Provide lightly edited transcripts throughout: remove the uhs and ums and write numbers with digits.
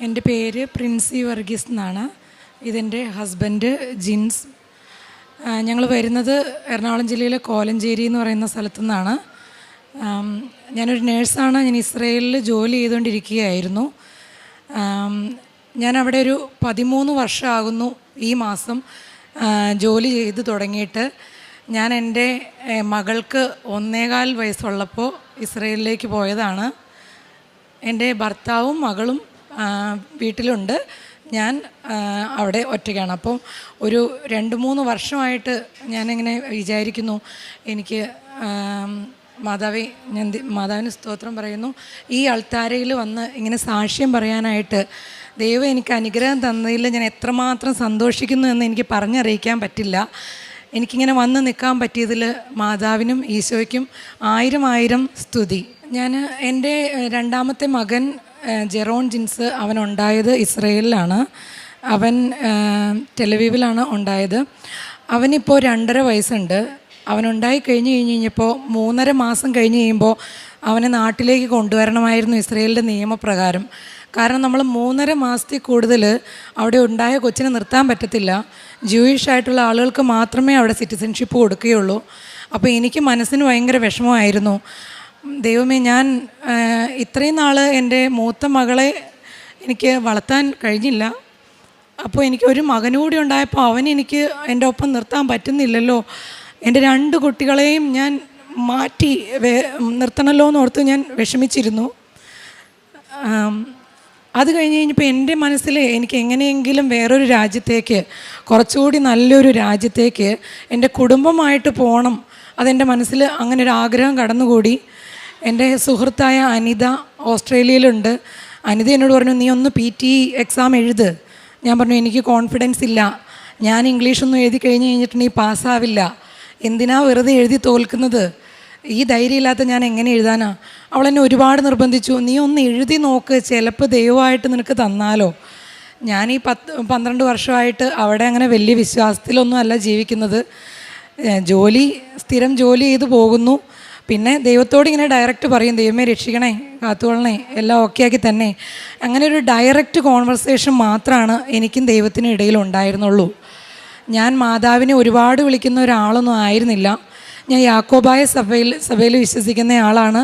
എൻ്റെ പേര് പ്രിൻസി വർഗീസ് എന്നാണ്. ഇതെൻ്റെ ഹസ്ബൻഡ് ജിൻസ്. ഞങ്ങൾ വരുന്നത് എറണാകുളം ജില്ലയിലെ കോലഞ്ചേരി എന്ന് പറയുന്ന സ്ഥലത്തു നിന്നാണ്. ഞാനൊരു നേഴ്സാണ്. ഞാൻ ഇസ്രയേലിൽ ജോലി ചെയ്തുകൊണ്ടിരിക്കുകയായിരുന്നു. ഞാനവിടെ ഒരു 13 വർഷമാകുന്നു ഈ മാസം ജോലി ചെയ്ത് തുടങ്ങിയിട്ട്. ഞാൻ എൻ്റെ മകൾക്ക് 1.25 വയസ്സുള്ളപ്പോൾ ഇസ്രയേലിലേക്ക് പോയതാണ്. എൻ്റെ ഭർത്താവും മകളും വീട്ടിലുണ്ട്. ഞാൻ അവിടെ ഒറ്റയ്ക്കാണ്. അപ്പം ഒരു 2-3 വർഷമായിട്ട് ഞാനിങ്ങനെ വിചാരിക്കുന്നു, എനിക്ക് മാതാവിന് സ്തോത്രം പറയുന്നു, ഈ അൾത്താരയിൽ വന്ന് ഇങ്ങനെ സാക്ഷ്യം പറയാനായിട്ട് ദൈവം എനിക്ക് അനുഗ്രഹം തന്നതിൽ ഞാൻ എത്രമാത്രം സന്തോഷിക്കുന്നു എന്ന് എനിക്ക് പറഞ്ഞറിയിക്കാൻ പറ്റില്ല. എനിക്കിങ്ങനെ വന്ന് നിൽക്കാൻ പറ്റിയതിൽ മാതാവിനും ഈശോയ്ക്കും 1000 സ്തുതി. ഞാൻ എൻ്റെ രണ്ടാമത്തെ മകൻ ജെറോൺ ജിൻസ്, അവനുണ്ടായത് ഇസ്രയേലിലാണ്. അവൻ ടെലവീവിലാണ് ഉണ്ടായത്. അവനിപ്പോൾ 2.5 വയസ്സുണ്ട്. അവനുണ്ടായി കഴിഞ്ഞപ്പോൾ 3.5 മാസം കഴിഞ്ഞ് കഴിയുമ്പോൾ അവനെ നാട്ടിലേക്ക് കൊണ്ടുവരണമായിരുന്നു ഇസ്രയേലിൻ്റെ നിയമപ്രകാരം. കാരണം നമ്മൾ 3.5 മാസത്തിൽ കൂടുതൽ അവിടെ ഉണ്ടായ കൊച്ചിനെ നിർത്താൻ പറ്റത്തില്ല. ജൂയിഷ് ആയിട്ടുള്ള ആളുകൾക്ക് മാത്രമേ അവിടെ സിറ്റിസൺഷിപ്പ് കൊടുക്കുകയുള്ളൂ. അപ്പോൾ എനിക്ക് മനസ്സിന് ഭയങ്കര വിഷമമായിരുന്നു. ദൈവമേ, ഞാൻ ഇത്രയും നാൾ എൻ്റെ മൂത്ത മകളെ എനിക്ക് വളർത്താൻ കഴിഞ്ഞില്ല. അപ്പോൾ എനിക്ക് ഒരു മകനുകൂടി ഉണ്ടായപ്പോൾ അവനെനിക്ക് എൻ്റെ ഒപ്പം നിർത്താൻ പറ്റുന്നില്ലല്ലോ. എൻ്റെ 2 കുട്ടികളെയും ഞാൻ മാറ്റി നിർത്തണമല്ലോ എന്നോർത്ത് ഞാൻ വിഷമിച്ചിരുന്നു. അത് കഴിഞ്ഞപ്പോൾ എൻ്റെ മനസ്സിൽ എനിക്ക് എങ്ങനെയെങ്കിലും വേറൊരു രാജ്യത്തേക്ക്, കുറച്ചുകൂടി നല്ലൊരു രാജ്യത്തേക്ക് എൻ്റെ കുടുംബമായിട്ട് പോകണം. അതെൻ്റെ മനസ്സിൽ അങ്ങനെ ഒരു ആഗ്രഹം കടന്നുകൂടി. എൻ്റെ സുഹൃത്തായ അനിത ഓസ്ട്രേലിയയിലുണ്ട്. അനിത എന്നോട് പറഞ്ഞു, നീ ഒന്ന് PT എക്സാം എഴുത്. ഞാൻ പറഞ്ഞു, എനിക്ക് കോൺഫിഡൻസ് ഇല്ല, ഞാൻ ഇംഗ്ലീഷൊന്നും എഴുതി കഴിഞ്ഞിട്ടുണ്ടെങ്കിൽ പാസ്സാവില്ല, എന്തിനാ വെറുതെ എഴുതി തോൽക്കുന്നത്, ഈ ധൈര്യമില്ലാത്ത ഞാൻ എങ്ങനെ എഴുതാനാ. അവളെന്നെ ഒരുപാട് നിർബന്ധിച്ചു, നീ ഒന്ന് എഴുതി നോക്ക്, ചിലപ്പോൾ ദൈവമായിട്ട് നിനക്ക് തന്നാലോ. ഞാൻ ഈ 12 വർഷമായിട്ട് അവിടെ അങ്ങനെ വലിയ വിശ്വാസത്തിലൊന്നും അല്ല ജീവിക്കുന്നത്. സ്ഥിരം ജോലി ചെയ്ത് പോകുന്നു. പിന്നെ ദൈവത്തോട് ഇങ്ങനെ ഡയറക്റ്റ് പറയും, ദൈവമേ രക്ഷിക്കണേ, കാത്തുകൊള്ളണേ, എല്ലാം ഓക്കെ ആക്കി തന്നെ. അങ്ങനെ ഒരു ഡയറക്റ്റ് കോൺവെർസേഷൻ മാത്രമാണ് എനിക്കും ദൈവത്തിനും ഇടയിൽ ഉണ്ടായിരുന്നുള്ളൂ. ഞാൻ മാതാവിനെ ഒരുപാട് വിളിക്കുന്ന ഒരാളൊന്നും ആയിരുന്നില്ല. ഞാൻ യാക്കോബായ സഭയിൽ വിശ്വസിക്കുന്ന ആളാണ്.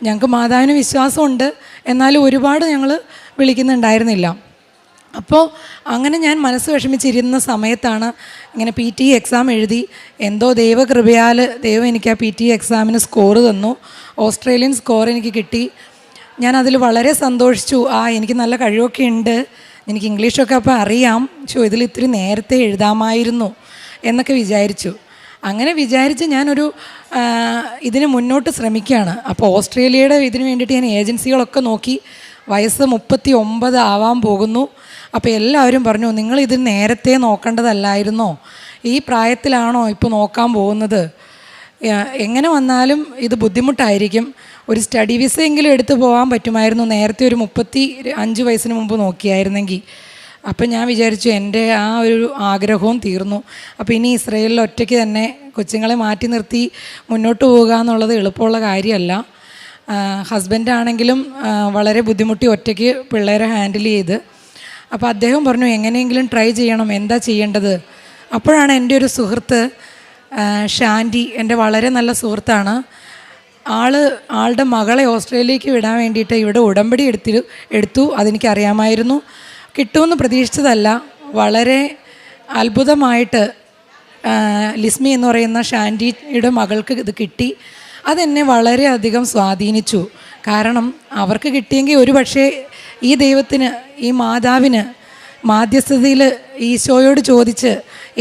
ഞങ്ങൾക്ക് മാതാവിന് വിശ്വാസമുണ്ട്, എന്നാലും ഒരുപാട് ഞങ്ങൾ വിളിക്കുന്നുണ്ടായിരുന്നില്ല. അപ്പോൾ അങ്ങനെ ഞാൻ മനസ്സ് വിഷമിച്ചിരുന്ന സമയത്താണ് ഇങ്ങനെ PT എക്സാം എഴുതി. എന്തോ ദൈവകൃപയാൽ ദൈവം എനിക്ക് ആ PT എക്സാമിന് സ്കോർ തന്നു. ഓസ്ട്രേലിയൻ സ്കോർ എനിക്ക് കിട്ടി. ഞാൻ അതിൽ വളരെ സന്തോഷിച്ചു. എനിക്ക് നല്ല കഴിവൊക്കെ ഉണ്ട്, എനിക്ക് ഇംഗ്ലീഷൊക്കെ അപ്പോൾ അറിയാം, ഇതിൽ ഇത്തിരി നേരത്തെ എഴുതാമായിരുന്നു എന്നൊക്കെ വിചാരിച്ചു. അങ്ങനെ വിചാരിച്ച് ഞാനൊരു ഇതിന് മുന്നോട്ട് ശ്രമിക്കുകയാണ്. അപ്പോൾ ഓസ്ട്രേലിയയുടെ ഇതിന് വേണ്ടിയിട്ട് ഞാൻ ഏജൻസികളൊക്കെ നോക്കി. വയസ്സ് 39 ആവാൻ പോകുന്നു. അപ്പോൾ എല്ലാവരും പറഞ്ഞു, നിങ്ങളിത് നേരത്തെ നോക്കേണ്ടതല്ലായിരുന്നോ, ഈ പ്രായത്തിലാണോ ഇപ്പോൾ നോക്കാൻ പോകുന്നത്, എങ്ങനെ വന്നാലും ഇത് ബുദ്ധിമുട്ടായിരിക്കും, ഒരു സ്റ്റഡി വിസയെങ്കിലും എടുത്ത് പോകാൻ പറ്റുമായിരുന്നു, നേരത്തെ ഒരു 35 വയസ്സിന് മുമ്പ് നോക്കിയായിരുന്നെങ്കിൽ. അപ്പം ഞാൻ വിചാരിച്ചു, എൻ്റെ ആ ഒരു ആഗ്രഹവും തീർന്നു. അപ്പോൾ ഇനി ഇസ്രയേലിൽ ഒറ്റയ്ക്ക് തന്നെ കൊച്ചുങ്ങളെ മാറ്റി നിർത്തി മുന്നോട്ട് പോവുക എന്നുള്ളത് എളുപ്പമുള്ള കാര്യമല്ല. ഹസ്ബൻഡാണെങ്കിലും വളരെ ബുദ്ധിമുട്ടി ഒറ്റയ്ക്ക് പിള്ളേരെ ഹാൻഡിൽ ചെയ്ത്. അപ്പോൾ അദ്ദേഹം പറഞ്ഞു, എങ്ങനെയെങ്കിലും ട്രൈ ചെയ്യണം, എന്താ ചെയ്യേണ്ടത്. അപ്പോഴാണ് എൻ്റെ ഒരു സുഹൃത്ത് ഷാൻഡി, എൻ്റെ വളരെ നല്ല സുഹൃത്താണ്. ആളുടെ മകളെ ഓസ്ട്രേലിയക്ക് വിടാൻ വേണ്ടിയിട്ട് ഇവിടെ ഉടമ്പടി എടുത്തു. അതെനിക്കറിയാമായിരുന്നു. കിട്ടുമെന്ന് പ്രതീക്ഷിച്ചതല്ല. വളരെ അത്ഭുതമായിട്ട് ലിസ്മി എന്ന് പറയുന്ന ഷാൻഡിയുടെ മകൾക്ക് ഇത് കിട്ടി. അതെന്നെ വളരെയധികം സ്വാധീനിച്ചു. കാരണം അവർക്ക് കിട്ടിയെങ്കിൽ ഒരു പക്ഷേ ഈ ദൈവത്തിന്, ഈ മാതാവിന് മാധ്യസ്ഥതയിൽ ഈശോയോട് ചോദിച്ച്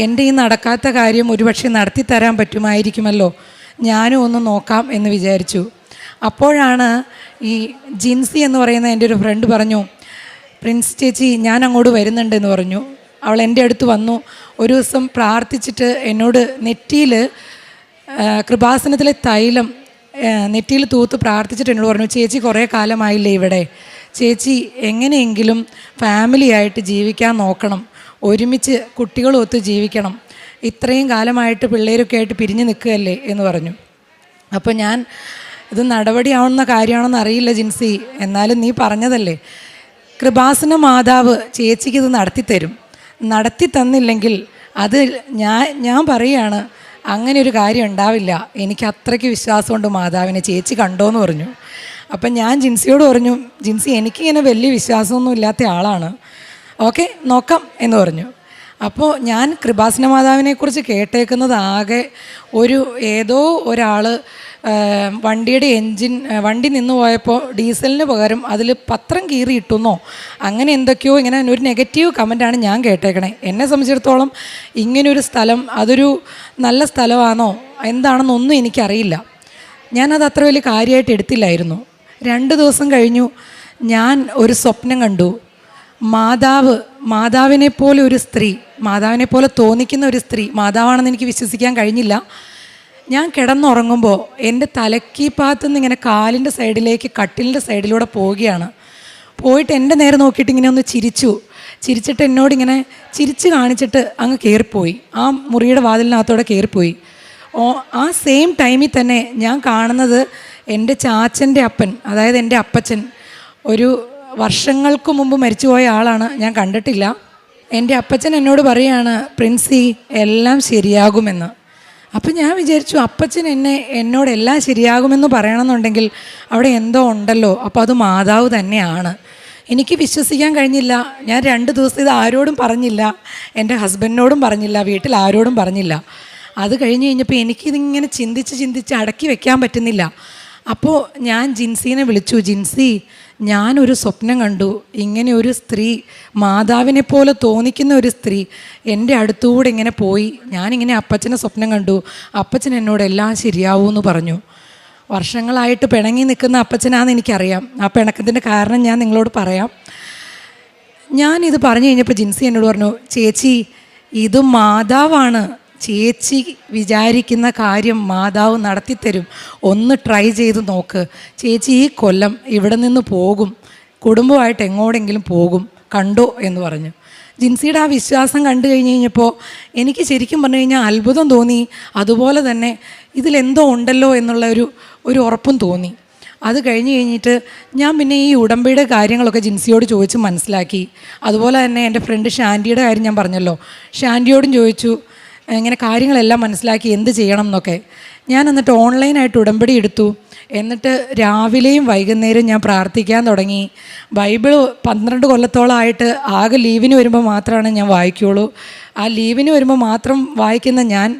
എൻ്റെ ഈ നടക്കാത്ത കാര്യം ഒരുപക്ഷെ നടത്തിത്തരാൻ പറ്റുമായിരിക്കുമല്ലോ, ഞാനും ഒന്ന് നോക്കാം എന്ന് വിചാരിച്ചു. അപ്പോഴാണ് ഈ ജിൻസി എന്ന് പറയുന്ന എൻ്റെ ഒരു ഫ്രണ്ട് പറഞ്ഞു, പ്രിൻസ് ചേച്ചി ഞാൻ അങ്ങോട്ട് വരുന്നുണ്ടെന്ന് പറഞ്ഞു. അവൾ എൻ്റെ അടുത്ത് വന്നു. ഒരു ദിവസം പ്രാർത്ഥിച്ചിട്ട് എന്നോട് നെറ്റിയിൽ കൃപാസനത്തിലെ തൈലം നെറ്റിയിൽ തൂത്ത് പ്രാർത്ഥിച്ചിട്ട് എന്നോട് പറഞ്ഞു, ചേച്ചി കുറേ കാലമായില്ലേ ഇവിടെ, ചേച്ചി എങ്ങനെയെങ്കിലും ഫാമിലിയായിട്ട് ജീവിക്കാൻ നോക്കണം, ഒരുമിച്ച് കുട്ടികളൊത്ത് ജീവിക്കണം, ഇത്രയും കാലമായിട്ട് പിള്ളേരൊക്കെ ആയിട്ട് പിരിഞ്ഞു നിൽക്കുകയല്ലേ എന്ന് പറഞ്ഞു. അപ്പോൾ ഇത് നടപടിയാവുന്ന കാര്യമാണെന്ന് അറിയില്ല ജിൻസി, എന്നാലും നീ പറഞ്ഞതല്ലേ, കൃപാസന മാതാവ് ചേച്ചിക്ക് ഇത് നടത്തിത്തരും. നടത്തി തന്നില്ലെങ്കിൽ അത് ഞാൻ പറയുകയാണ്, അങ്ങനെ ഒരു കാര്യം ഉണ്ടാവില്ല. എനിക്ക് അത്രയ്ക്ക് വിശ്വാസമുണ്ട് മാതാവിനെ, ചേച്ചി കണ്ടോയെന്ന് പറഞ്ഞു. അപ്പം ഞാൻ ജിൻസിയോട് പറഞ്ഞു, ജിൻസി എനിക്കിങ്ങനെ വലിയ വിശ്വാസമൊന്നും ഇല്ലാത്ത ആളാണ്, ഓക്കെ നോക്കാം എന്ന് പറഞ്ഞു. അപ്പോൾ ഞാൻ കൃപാസന മാതാവിനെക്കുറിച്ച് കേട്ടേക്കുന്നത് ആകെ ഏതോ ഒരാൾ വണ്ടിയുടെ വണ്ടി നിന്ന് പോയപ്പോൾ ഡീസലിന് പകരം അതിൽ പത്രം കീറിയിട്ടുന്നോ അങ്ങനെ എന്തൊക്കെയോ ഇങ്ങനെ ഒരു നെഗറ്റീവ് കമൻറ്റാണ് ഞാൻ കേട്ടേക്കണേ. എന്നെ സംബന്ധിച്ചിടത്തോളം ഇങ്ങനൊരു സ്ഥലം അതൊരു നല്ല സ്ഥലമാണോ എന്താണെന്നൊന്നും എനിക്കറിയില്ല. ഞാനത് അത്ര വലിയ കാര്യമായിട്ട് എടുത്തില്ലായിരുന്നു. 2 ദിവസം കഴിഞ്ഞു, ഞാൻ ഒരു സ്വപ്നം കണ്ടു. മാതാവിനെ പോലെ ഒരു സ്ത്രീ, മാതാവിനെ പോലെ തോന്നിക്കുന്ന ഒരു സ്ത്രീ, മാതാവാണെന്ന് എനിക്ക് വിശ്വസിക്കാൻ കഴിഞ്ഞില്ല. ഞാൻ കിടന്നുറങ്ങുമ്പോൾ എൻ്റെ തലക്കീപ്പാത്തുനിന്ന് ഇങ്ങനെ കാലിൻ്റെ സൈഡിലേക്ക് കട്ടിലിൻ്റെ സൈഡിലൂടെ പോവുകയാണ്. പോയിട്ട് എൻ്റെ നേരെ നോക്കിയിട്ട് ഇങ്ങനെ ഒന്ന് ചിരിച്ചിട്ട് എന്നോടിങ്ങനെ ചിരിച്ച് കാണിച്ചിട്ട് അങ്ങ് കയറിപ്പോയി. ആ മുറിയുടെ വാതിലിനകത്തോടെ കയറിപ്പോയി. ആ സെയിം ടൈമിൽ തന്നെ ഞാൻ കാണുന്നത് എൻ്റെ ചാച്ചൻ്റെ അപ്പൻ, അതായത് എൻ്റെ അപ്പച്ചൻ, ഒരു വർഷങ്ങൾക്ക് മുമ്പ് മരിച്ചുപോയ ആളാണ്, ഞാൻ കണ്ടിട്ടില്ല. എൻ്റെ അപ്പച്ചൻ എന്നോട് പറയുകയാണ്, പ്രിൻസി എല്ലാം ശരിയാകുമെന്ന്. അപ്പം ഞാൻ വിചാരിച്ചു, അപ്പച്ചൻ എന്നോട് എല്ലാം ശരിയാകുമെന്ന് പറയണമെന്നുണ്ടെങ്കിൽ അവിടെ എന്തോ ഉണ്ടല്ലോ, അപ്പോൾ അത് മാതാവ് തന്നെയാണ്. എനിക്ക് വിശ്വസിക്കാൻ കഴിഞ്ഞില്ല. ഞാൻ 2 ദിവസം ഇത് ആരോടും പറഞ്ഞില്ല, എൻ്റെ ഹസ്ബൻഡിനോടും പറഞ്ഞില്ല, വീട്ടിൽ ആരോടും പറഞ്ഞില്ല. അത് കഴിഞ്ഞപ്പോൾ എനിക്കിതിങ്ങനെ ചിന്തിച്ച് അടക്കി വെക്കാൻ പറ്റുന്നില്ല. അപ്പോൾ ഞാൻ ജിൻസീനെ വിളിച്ചു, ജിൻസി ഞാനൊരു സ്വപ്നം കണ്ടു, ഇങ്ങനെ ഒരു സ്ത്രീ, മാതാവിനെ പോലെ തോന്നിക്കുന്ന ഒരു സ്ത്രീ എൻ്റെ അടുത്തൂടെ ഇങ്ങനെ പോയി. ഞാനിങ്ങനെ അപ്പച്ചനെ സ്വപ്നം കണ്ടു, അപ്പച്ചൻ എന്നോട് എല്ലാം ശരിയാവൂന്ന് പറഞ്ഞു. വർഷങ്ങളായിട്ട് പിണങ്ങി നിൽക്കുന്ന അപ്പച്ചനാണെന്ന് എനിക്കറിയാം. ആ പിണക്കത്തിൻ്റെ കാരണം ഞാൻ നിങ്ങളോട് പറയാം. ഞാനിത് പറഞ്ഞു കഴിഞ്ഞപ്പോൾ ജിൻസി എന്നോട് പറഞ്ഞു, ചേച്ചി ഇത് മാതാവാണ്, ചേച്ചി വിചാരിക്കുന്ന കാര്യം മാതാവ് നടത്തിത്തരും, ഒന്ന് ട്രൈ ചെയ്ത് നോക്ക്. ചേച്ചി ഈ കൊല്ലം ഇവിടെ നിന്ന് പോകും, കുടുംബമായിട്ട് എങ്ങോടെങ്കിലും പോകും, കണ്ടോ എന്ന് പറഞ്ഞു. ജിൻസിയുടെ ആ വിശ്വാസം കണ്ടു കഴിഞ്ഞപ്പോൾ എനിക്ക് ശരിക്കും പറഞ്ഞു കഴിഞ്ഞാൽ അത്ഭുതം തോന്നി. അതുപോലെ തന്നെ ഇതിലെന്തോ ഉണ്ടല്ലോ എന്നുള്ള ഒരു ഉറപ്പും തോന്നി. അത് കഴിഞ്ഞിട്ട് ഞാൻ പിന്നെ ഈ ഉടമ്പടിയുടെ കാര്യങ്ങളൊക്കെ ജിൻസിയോട് ചോദിച്ച് മനസ്സിലാക്കി. അതുപോലെ തന്നെ എൻ്റെ ഫ്രണ്ട് ഷാൻഡിയുടെ കാര്യം ഞാൻ പറഞ്ഞല്ലോ, ഷാൻഡിയോടും ചോദിച്ചു, ഇങ്ങനെ കാര്യങ്ങളെല്ലാം മനസ്സിലാക്കി എന്ത് ചെയ്യണം എന്നൊക്കെ. ഞാൻ എന്നിട്ട് ഓൺലൈനായിട്ട് ഉടമ്പടി എടുത്തു. എന്നിട്ട് രാവിലെയും വൈകുന്നേരവും ഞാൻ പ്രാർത്ഥിക്കാൻ തുടങ്ങി. ബൈബിൾ 12 കൊല്ലത്തോളമായിട്ട് ആകെ ലീവിന് വരുമ്പോൾ മാത്രമാണ് ഞാൻ വായിക്കുകയുള്ളൂ. ആ ലീവിന് വരുമ്പോൾ മാത്രം വായിക്കുന്ന ഞാൻ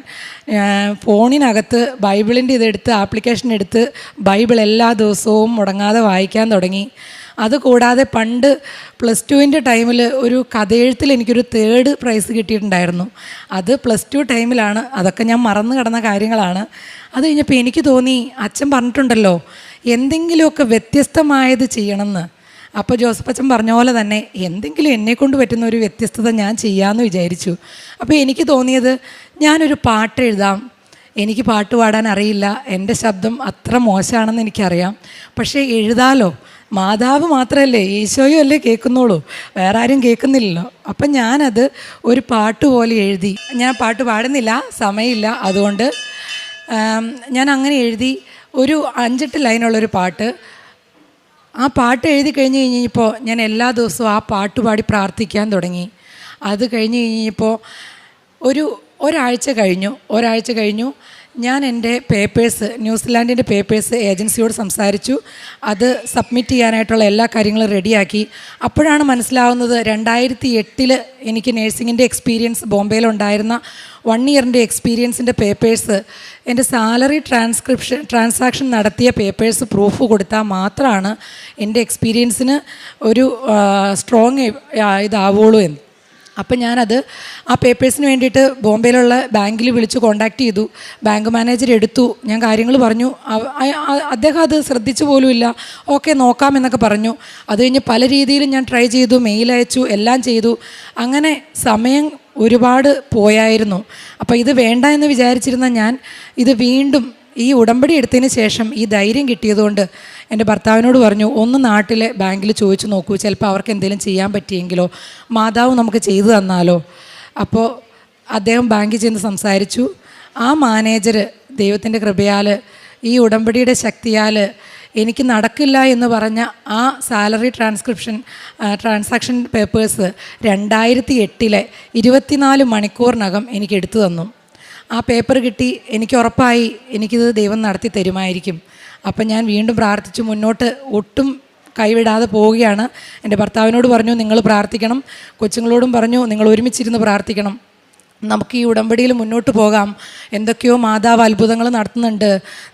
ഫോണിനകത്ത് ബൈബിളിൻ്റെ ഇതെടുത്ത് ആപ്ലിക്കേഷൻ എടുത്ത് ബൈബിൾ എല്ലാ ദിവസവും മുടങ്ങാതെ വായിക്കാൻ തുടങ്ങി. അതുകൂടാതെ പണ്ട് +2ൻ്റെ ടൈമിൽ ഒരു കഥയെഴുത്തിൽ എനിക്കൊരു 3rd പ്രൈസ് കിട്ടിയിട്ടുണ്ടായിരുന്നു. അത് +2 ടൈമിലാണ്. അതൊക്കെ ഞാൻ മറന്നു കിടന്ന കാര്യങ്ങളാണ്. അത് കഴിഞ്ഞപ്പോൾ എനിക്ക് തോന്നി, അച്ഛൻ പറഞ്ഞിട്ടുണ്ടല്ലോ എന്തെങ്കിലുമൊക്കെ വ്യത്യസ്തമായത് ചെയ്യണമെന്ന്. അപ്പോൾ ജോസഫ് അച്ഛൻ പറഞ്ഞ പോലെ തന്നെ എന്തെങ്കിലും എന്നെക്കൊണ്ട് പറ്റുന്ന ഒരു വ്യത്യസ്തത ഞാൻ ചെയ്യാമെന്ന് വിചാരിച്ചു. അപ്പോൾ എനിക്ക് തോന്നിയത്, ഞാനൊരു പാട്ട് എഴുതാം. എനിക്ക് പാട്ട് പാടാൻ അറിയില്ല, എൻ്റെ ശബ്ദം അത്ര മോശമാണെന്ന് എനിക്കറിയാം, പക്ഷേ എഴുതാലോ. മാതാവ് മാത്രമല്ലേ, ഈശോയും അല്ലേ കേൾക്കുന്നുള്ളൂ, വേറെ ആരും കേൾക്കുന്നില്ലല്ലോ. അപ്പം ഞാനത് ഒരു പാട്ട് പോലെ എഴുതി. ഞാൻ പാട്ട് പാടുന്നില്ല, സമയമില്ല, അതുകൊണ്ട് ഞാൻ അങ്ങനെ എഴുതി ഒരു 5-8 ലൈനുള്ളൊരു പാട്ട്. ആ പാട്ട് എഴുതി കഴിഞ്ഞപ്പോൾ ഞാൻ എല്ലാ ദിവസവും ആ പാട്ട് പാടി പ്രാർത്ഥിക്കാൻ തുടങ്ങി. അത് കഴിഞ്ഞപ്പോൾ ഒരാഴ്ച കഴിഞ്ഞു. ഞാൻ എൻ്റെ പേപ്പേഴ്സ്, ന്യൂസിലാൻഡിൻ്റെ പേപ്പേഴ്സ് ഏജൻസിയോട് സംസാരിച്ചു. അത് സബ്മിറ്റ് ചെയ്യാനായിട്ടുള്ള എല്ലാ കാര്യങ്ങളും റെഡിയാക്കി. അപ്പോഴാണ് മനസ്സിലാവുന്നത്, 2008 എനിക്ക് നേഴ്സിങ്ങിൻ്റെ എക്സ്പീരിയൻസ് ബോംബെയിലുണ്ടായിരുന്ന 1 ഇയറിൻ്റെ എക്സ്പീരിയൻസിൻ്റെ പേപ്പേഴ്സ്, എൻ്റെ സാലറി ട്രാൻസാക്ഷൻ നടത്തിയ പേപ്പേഴ്സ് പ്രൂഫ് കൊടുത്താൽ മാത്രമാണ് എൻ്റെ എക്സ്പീരിയൻസിന് ഒരു സ്ട്രോങ് ഇതാവുള്ളൂ എന്ന്. അപ്പം ഞാനത് ആ പേപ്പേഴ്സിന് വേണ്ടിയിട്ട് ബോംബെയിലുള്ള ബാങ്കിൽ വിളിച്ച് കോൺടാക്റ്റ് ചെയ്തു. ബാങ്ക് മാനേജർ എടുത്തു. ഞാൻ കാര്യങ്ങൾ പറഞ്ഞു. അദ്ദേഹം അത് ശ്രദ്ധിച്ചു പോലുമില്ല. ഓക്കെ നോക്കാമെന്നൊക്കെ പറഞ്ഞു. അത് കഴിഞ്ഞ് പല രീതിയിലും ഞാൻ ട്രൈ ചെയ്തു, മെയിൽ അയച്ചു, എല്ലാം ചെയ്തു. അങ്ങനെ സമയം ഒരുപാട് പോയായിരുന്നു. അപ്പോൾ ഇത് വേണ്ട എന്ന് വിചാരിച്ചിരുന്ന ഞാൻ ഇത് വീണ്ടും ഈ ഉടമ്പടി എടുത്തതിന് ശേഷം ഈ ധൈര്യം കിട്ടിയതുകൊണ്ട് എൻ്റെ ഭർത്താവിനോട് പറഞ്ഞു, ഒന്ന് നാട്ടിലെ ബാങ്കിൽ ചോദിച്ചു നോക്കൂ, ചിലപ്പോൾ അവർക്ക് എന്തെങ്കിലും ചെയ്യാൻ പറ്റിയെങ്കിലോ, മാതാവ് നമുക്ക് ചെയ്തു തന്നാലോ. അപ്പോൾ അദ്ദേഹം ബാങ്കിൽ ചെന്ന് സംസാരിച്ചു. ആ മാനേജർ ദൈവത്തിൻ്റെ കൃപയാൽ, ഈ ഉടമ്പടിയുടെ ശക്തിയാൽ എനിക്ക് നടക്കില്ല എന്ന് പറഞ്ഞ ആ സാലറി ട്രാൻസാക്ഷൻ പേപ്പേഴ്സ് 2008 24 മണിക്കൂറിനകം എനിക്ക് എടുത്തു തന്നു. ആ പേപ്പർ കിട്ടി. എനിക്ക് ഉറപ്പായി എനിക്കിത് ദൈവം നടത്തി തരുമായിരിക്കും. അപ്പം ഞാൻ വീണ്ടും പ്രാർത്ഥിച്ചു, മുന്നോട്ട് ഒട്ടും കൈവിടാതെ പോവുകയാണ്. എൻ്റെ ഭർത്താവിനോട് പറഞ്ഞു, നിങ്ങൾ പ്രാർത്ഥിക്കണം. കൊച്ചുങ്ങളോടും പറഞ്ഞു, നിങ്ങൾ ഒരുമിച്ചിരുന്ന് പ്രാർത്ഥിക്കണം. നമുക്ക് ഈ ഉടമ്പടിയിൽ മുന്നോട്ട് പോകാം. എന്തൊക്കെയോ മാതാവ് അത്ഭുതങ്ങൾ നടത്തുന്നുണ്ട്.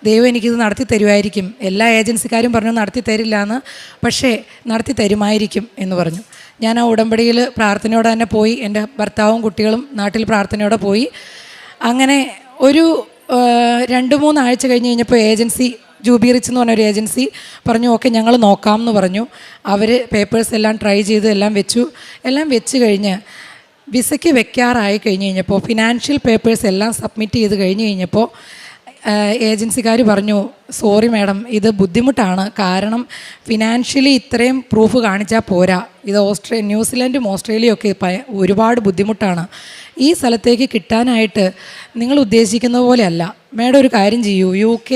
ദൈവം എനിക്കിത് നടത്തി തരുമായിരിക്കും. എല്ലാ ഏജൻസിക്കാരും പറഞ്ഞു നടത്തി തരില്ല എന്ന്, പക്ഷേ നടത്തി തരുമായിരിക്കും എന്ന് പറഞ്ഞു. ഞാൻ ആ ഉടമ്പടിയിൽ പ്രാർത്ഥനയോടെ തന്നെ പോയി. എൻ്റെ ഭർത്താവും കുട്ടികളും നാട്ടിൽ പ്രാർത്ഥനയോടെ പോയി. അങ്ങനെ ഒരു 2-3 ആഴ്ച കഴിഞ്ഞപ്പോൾ ഏജൻസി, ജൂബി റിച്ച് എന്ന് പറഞ്ഞൊരു ഏജൻസി പറഞ്ഞു, ഓക്കെ ഞങ്ങൾ നോക്കാം എന്ന് പറഞ്ഞു. അവർ പേപ്പേഴ്സ് എല്ലാം ട്രൈ ചെയ്ത് എല്ലാം വെച്ച് കഴിഞ്ഞ് വിസയ്ക്ക് വെക്കാറായി കഴിഞ്ഞപ്പോൾ, ഫിനാൻഷ്യൽ പേപ്പേഴ്സ് എല്ലാം സബ്മിറ്റ് ചെയ്ത് കഴിഞ്ഞപ്പോൾ ഏജൻസിക്കാർ പറഞ്ഞു, സോറി മാഡം, ഇത് ബുദ്ധിമുട്ടാണ്. കാരണം ഫിനാൻഷ്യലി ഇത്രയും പ്രൂഫ് കാണിച്ചാൽ പോരാ. ഇത് ന്യൂസിലൻഡും ഓസ്ട്രേലിയയും ഒക്കെ ഒരുപാട് ബുദ്ധിമുട്ടാണ്. ഈ സ്ഥലത്തേക്ക് കിട്ടാനായിട്ട് നിങ്ങൾ ഉദ്ദേശിക്കുന്ന പോലെയല്ല. മാഡം ഒരു കാര്യം ചെയ്യൂ, UK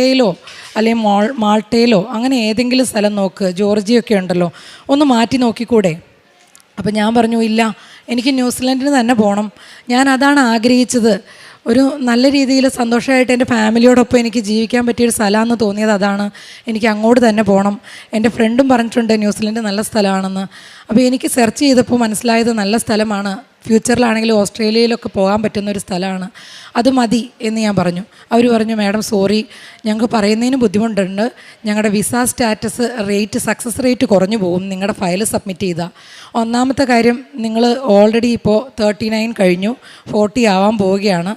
അല്ലെങ്കിൽ മാൾട്ടയിലോ അങ്ങനെ ഏതെങ്കിലും സ്ഥലം നോക്ക്. ജോർജിയൊക്കെ ഉണ്ടല്ലോ, ഒന്ന് മാറ്റി നോക്കിക്കൂടെ? അപ്പം ഞാൻ പറഞ്ഞു, ഇല്ല, എനിക്ക് ന്യൂസിലൻഡിന് തന്നെ പോകണം. ഞാൻ അതാണ് ആഗ്രഹിച്ചത്. ഒരു നല്ല രീതിയിൽ സന്തോഷമായിട്ട് എൻ്റെ ഫാമിലിയോടൊപ്പം എനിക്ക് ജീവിക്കാൻ പറ്റിയൊരു സ്ഥലമാണെന്ന് തോന്നിയത് അതാണ്. എനിക്ക് അങ്ങോട്ട് തന്നെ പോകണം. എൻ്റെ ഫ്രണ്ടും പറഞ്ഞിട്ടുണ്ട് ന്യൂസിലൻഡ് നല്ല സ്ഥലമാണെന്ന്. അപ്പോൾ എനിക്ക് സെർച്ച് ചെയ്തപ്പോൾ മനസ്സിലായത് നല്ല സ്ഥലമാണ്. ഫ്യൂച്ചറിലാണെങ്കിലും ഓസ്ട്രേലിയയിലൊക്കെ പോകാൻ പറ്റുന്നൊരു സ്ഥലമാണ്. അത് മതി എന്ന് ഞാൻ പറഞ്ഞു. അവർ പറഞ്ഞു, മാഡം സോറി, ഞങ്ങൾക്ക് പറയുന്നതിന് ബുദ്ധിമുട്ടുണ്ട്. ഞങ്ങളുടെ വിസ സ്റ്റാറ്റസ് സക്സസ് റേറ്റ് കുറഞ്ഞു പോകും നിങ്ങളുടെ ഫയൽ സബ്മിറ്റ് ചെയ്താൽ. ഒന്നാമത്തെ കാര്യം, നിങ്ങൾ ഓൾറെഡി ഇപ്പോൾ 39 കഴിഞ്ഞു, 40 ആവാൻ പോവുകയാണ്.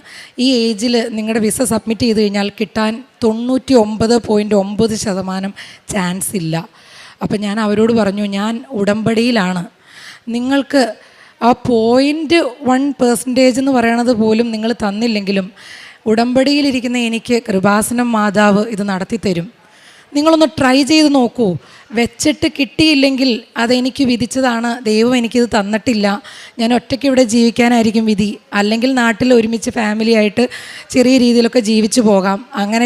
ഈ ഏജിൽ നിങ്ങളുടെ വിസ സബ്മിറ്റ് ചെയ്ത് കഴിഞ്ഞാൽ കിട്ടാൻ 99.9% ചാൻസ് ഇല്ല. അപ്പം ഞാൻ അവരോട് പറഞ്ഞു, ഞാൻ ഉടമ്പടിയിലാണ്. നിങ്ങൾക്ക് ആ 0.1% എന്ന് പറയണത് പോലും നിങ്ങൾ തന്നില്ലെങ്കിലും ഉടമ്പടിയിലിരിക്കുന്ന എനിക്ക് കൃപാസനം മാതാവ് ഇത് നടത്തി തരും. നിങ്ങളൊന്ന് ട്രൈ ചെയ്ത് നോക്കൂ. വെച്ചിട്ട് കിട്ടിയില്ലെങ്കിൽ അതെനിക്ക് വിധിച്ചതാണ്. ദൈവം എനിക്കിത് തന്നിട്ടില്ല. ഞാൻ ഒറ്റയ്ക്ക് ഇവിടെ ജീവിക്കാനായിരിക്കും വിധി. അല്ലെങ്കിൽ നാട്ടിൽ ഒരുമിച്ച് ഫാമിലി ആയിട്ട് ചെറിയ രീതിയിലൊക്കെ ജീവിച്ചു പോകാം. അങ്ങനെ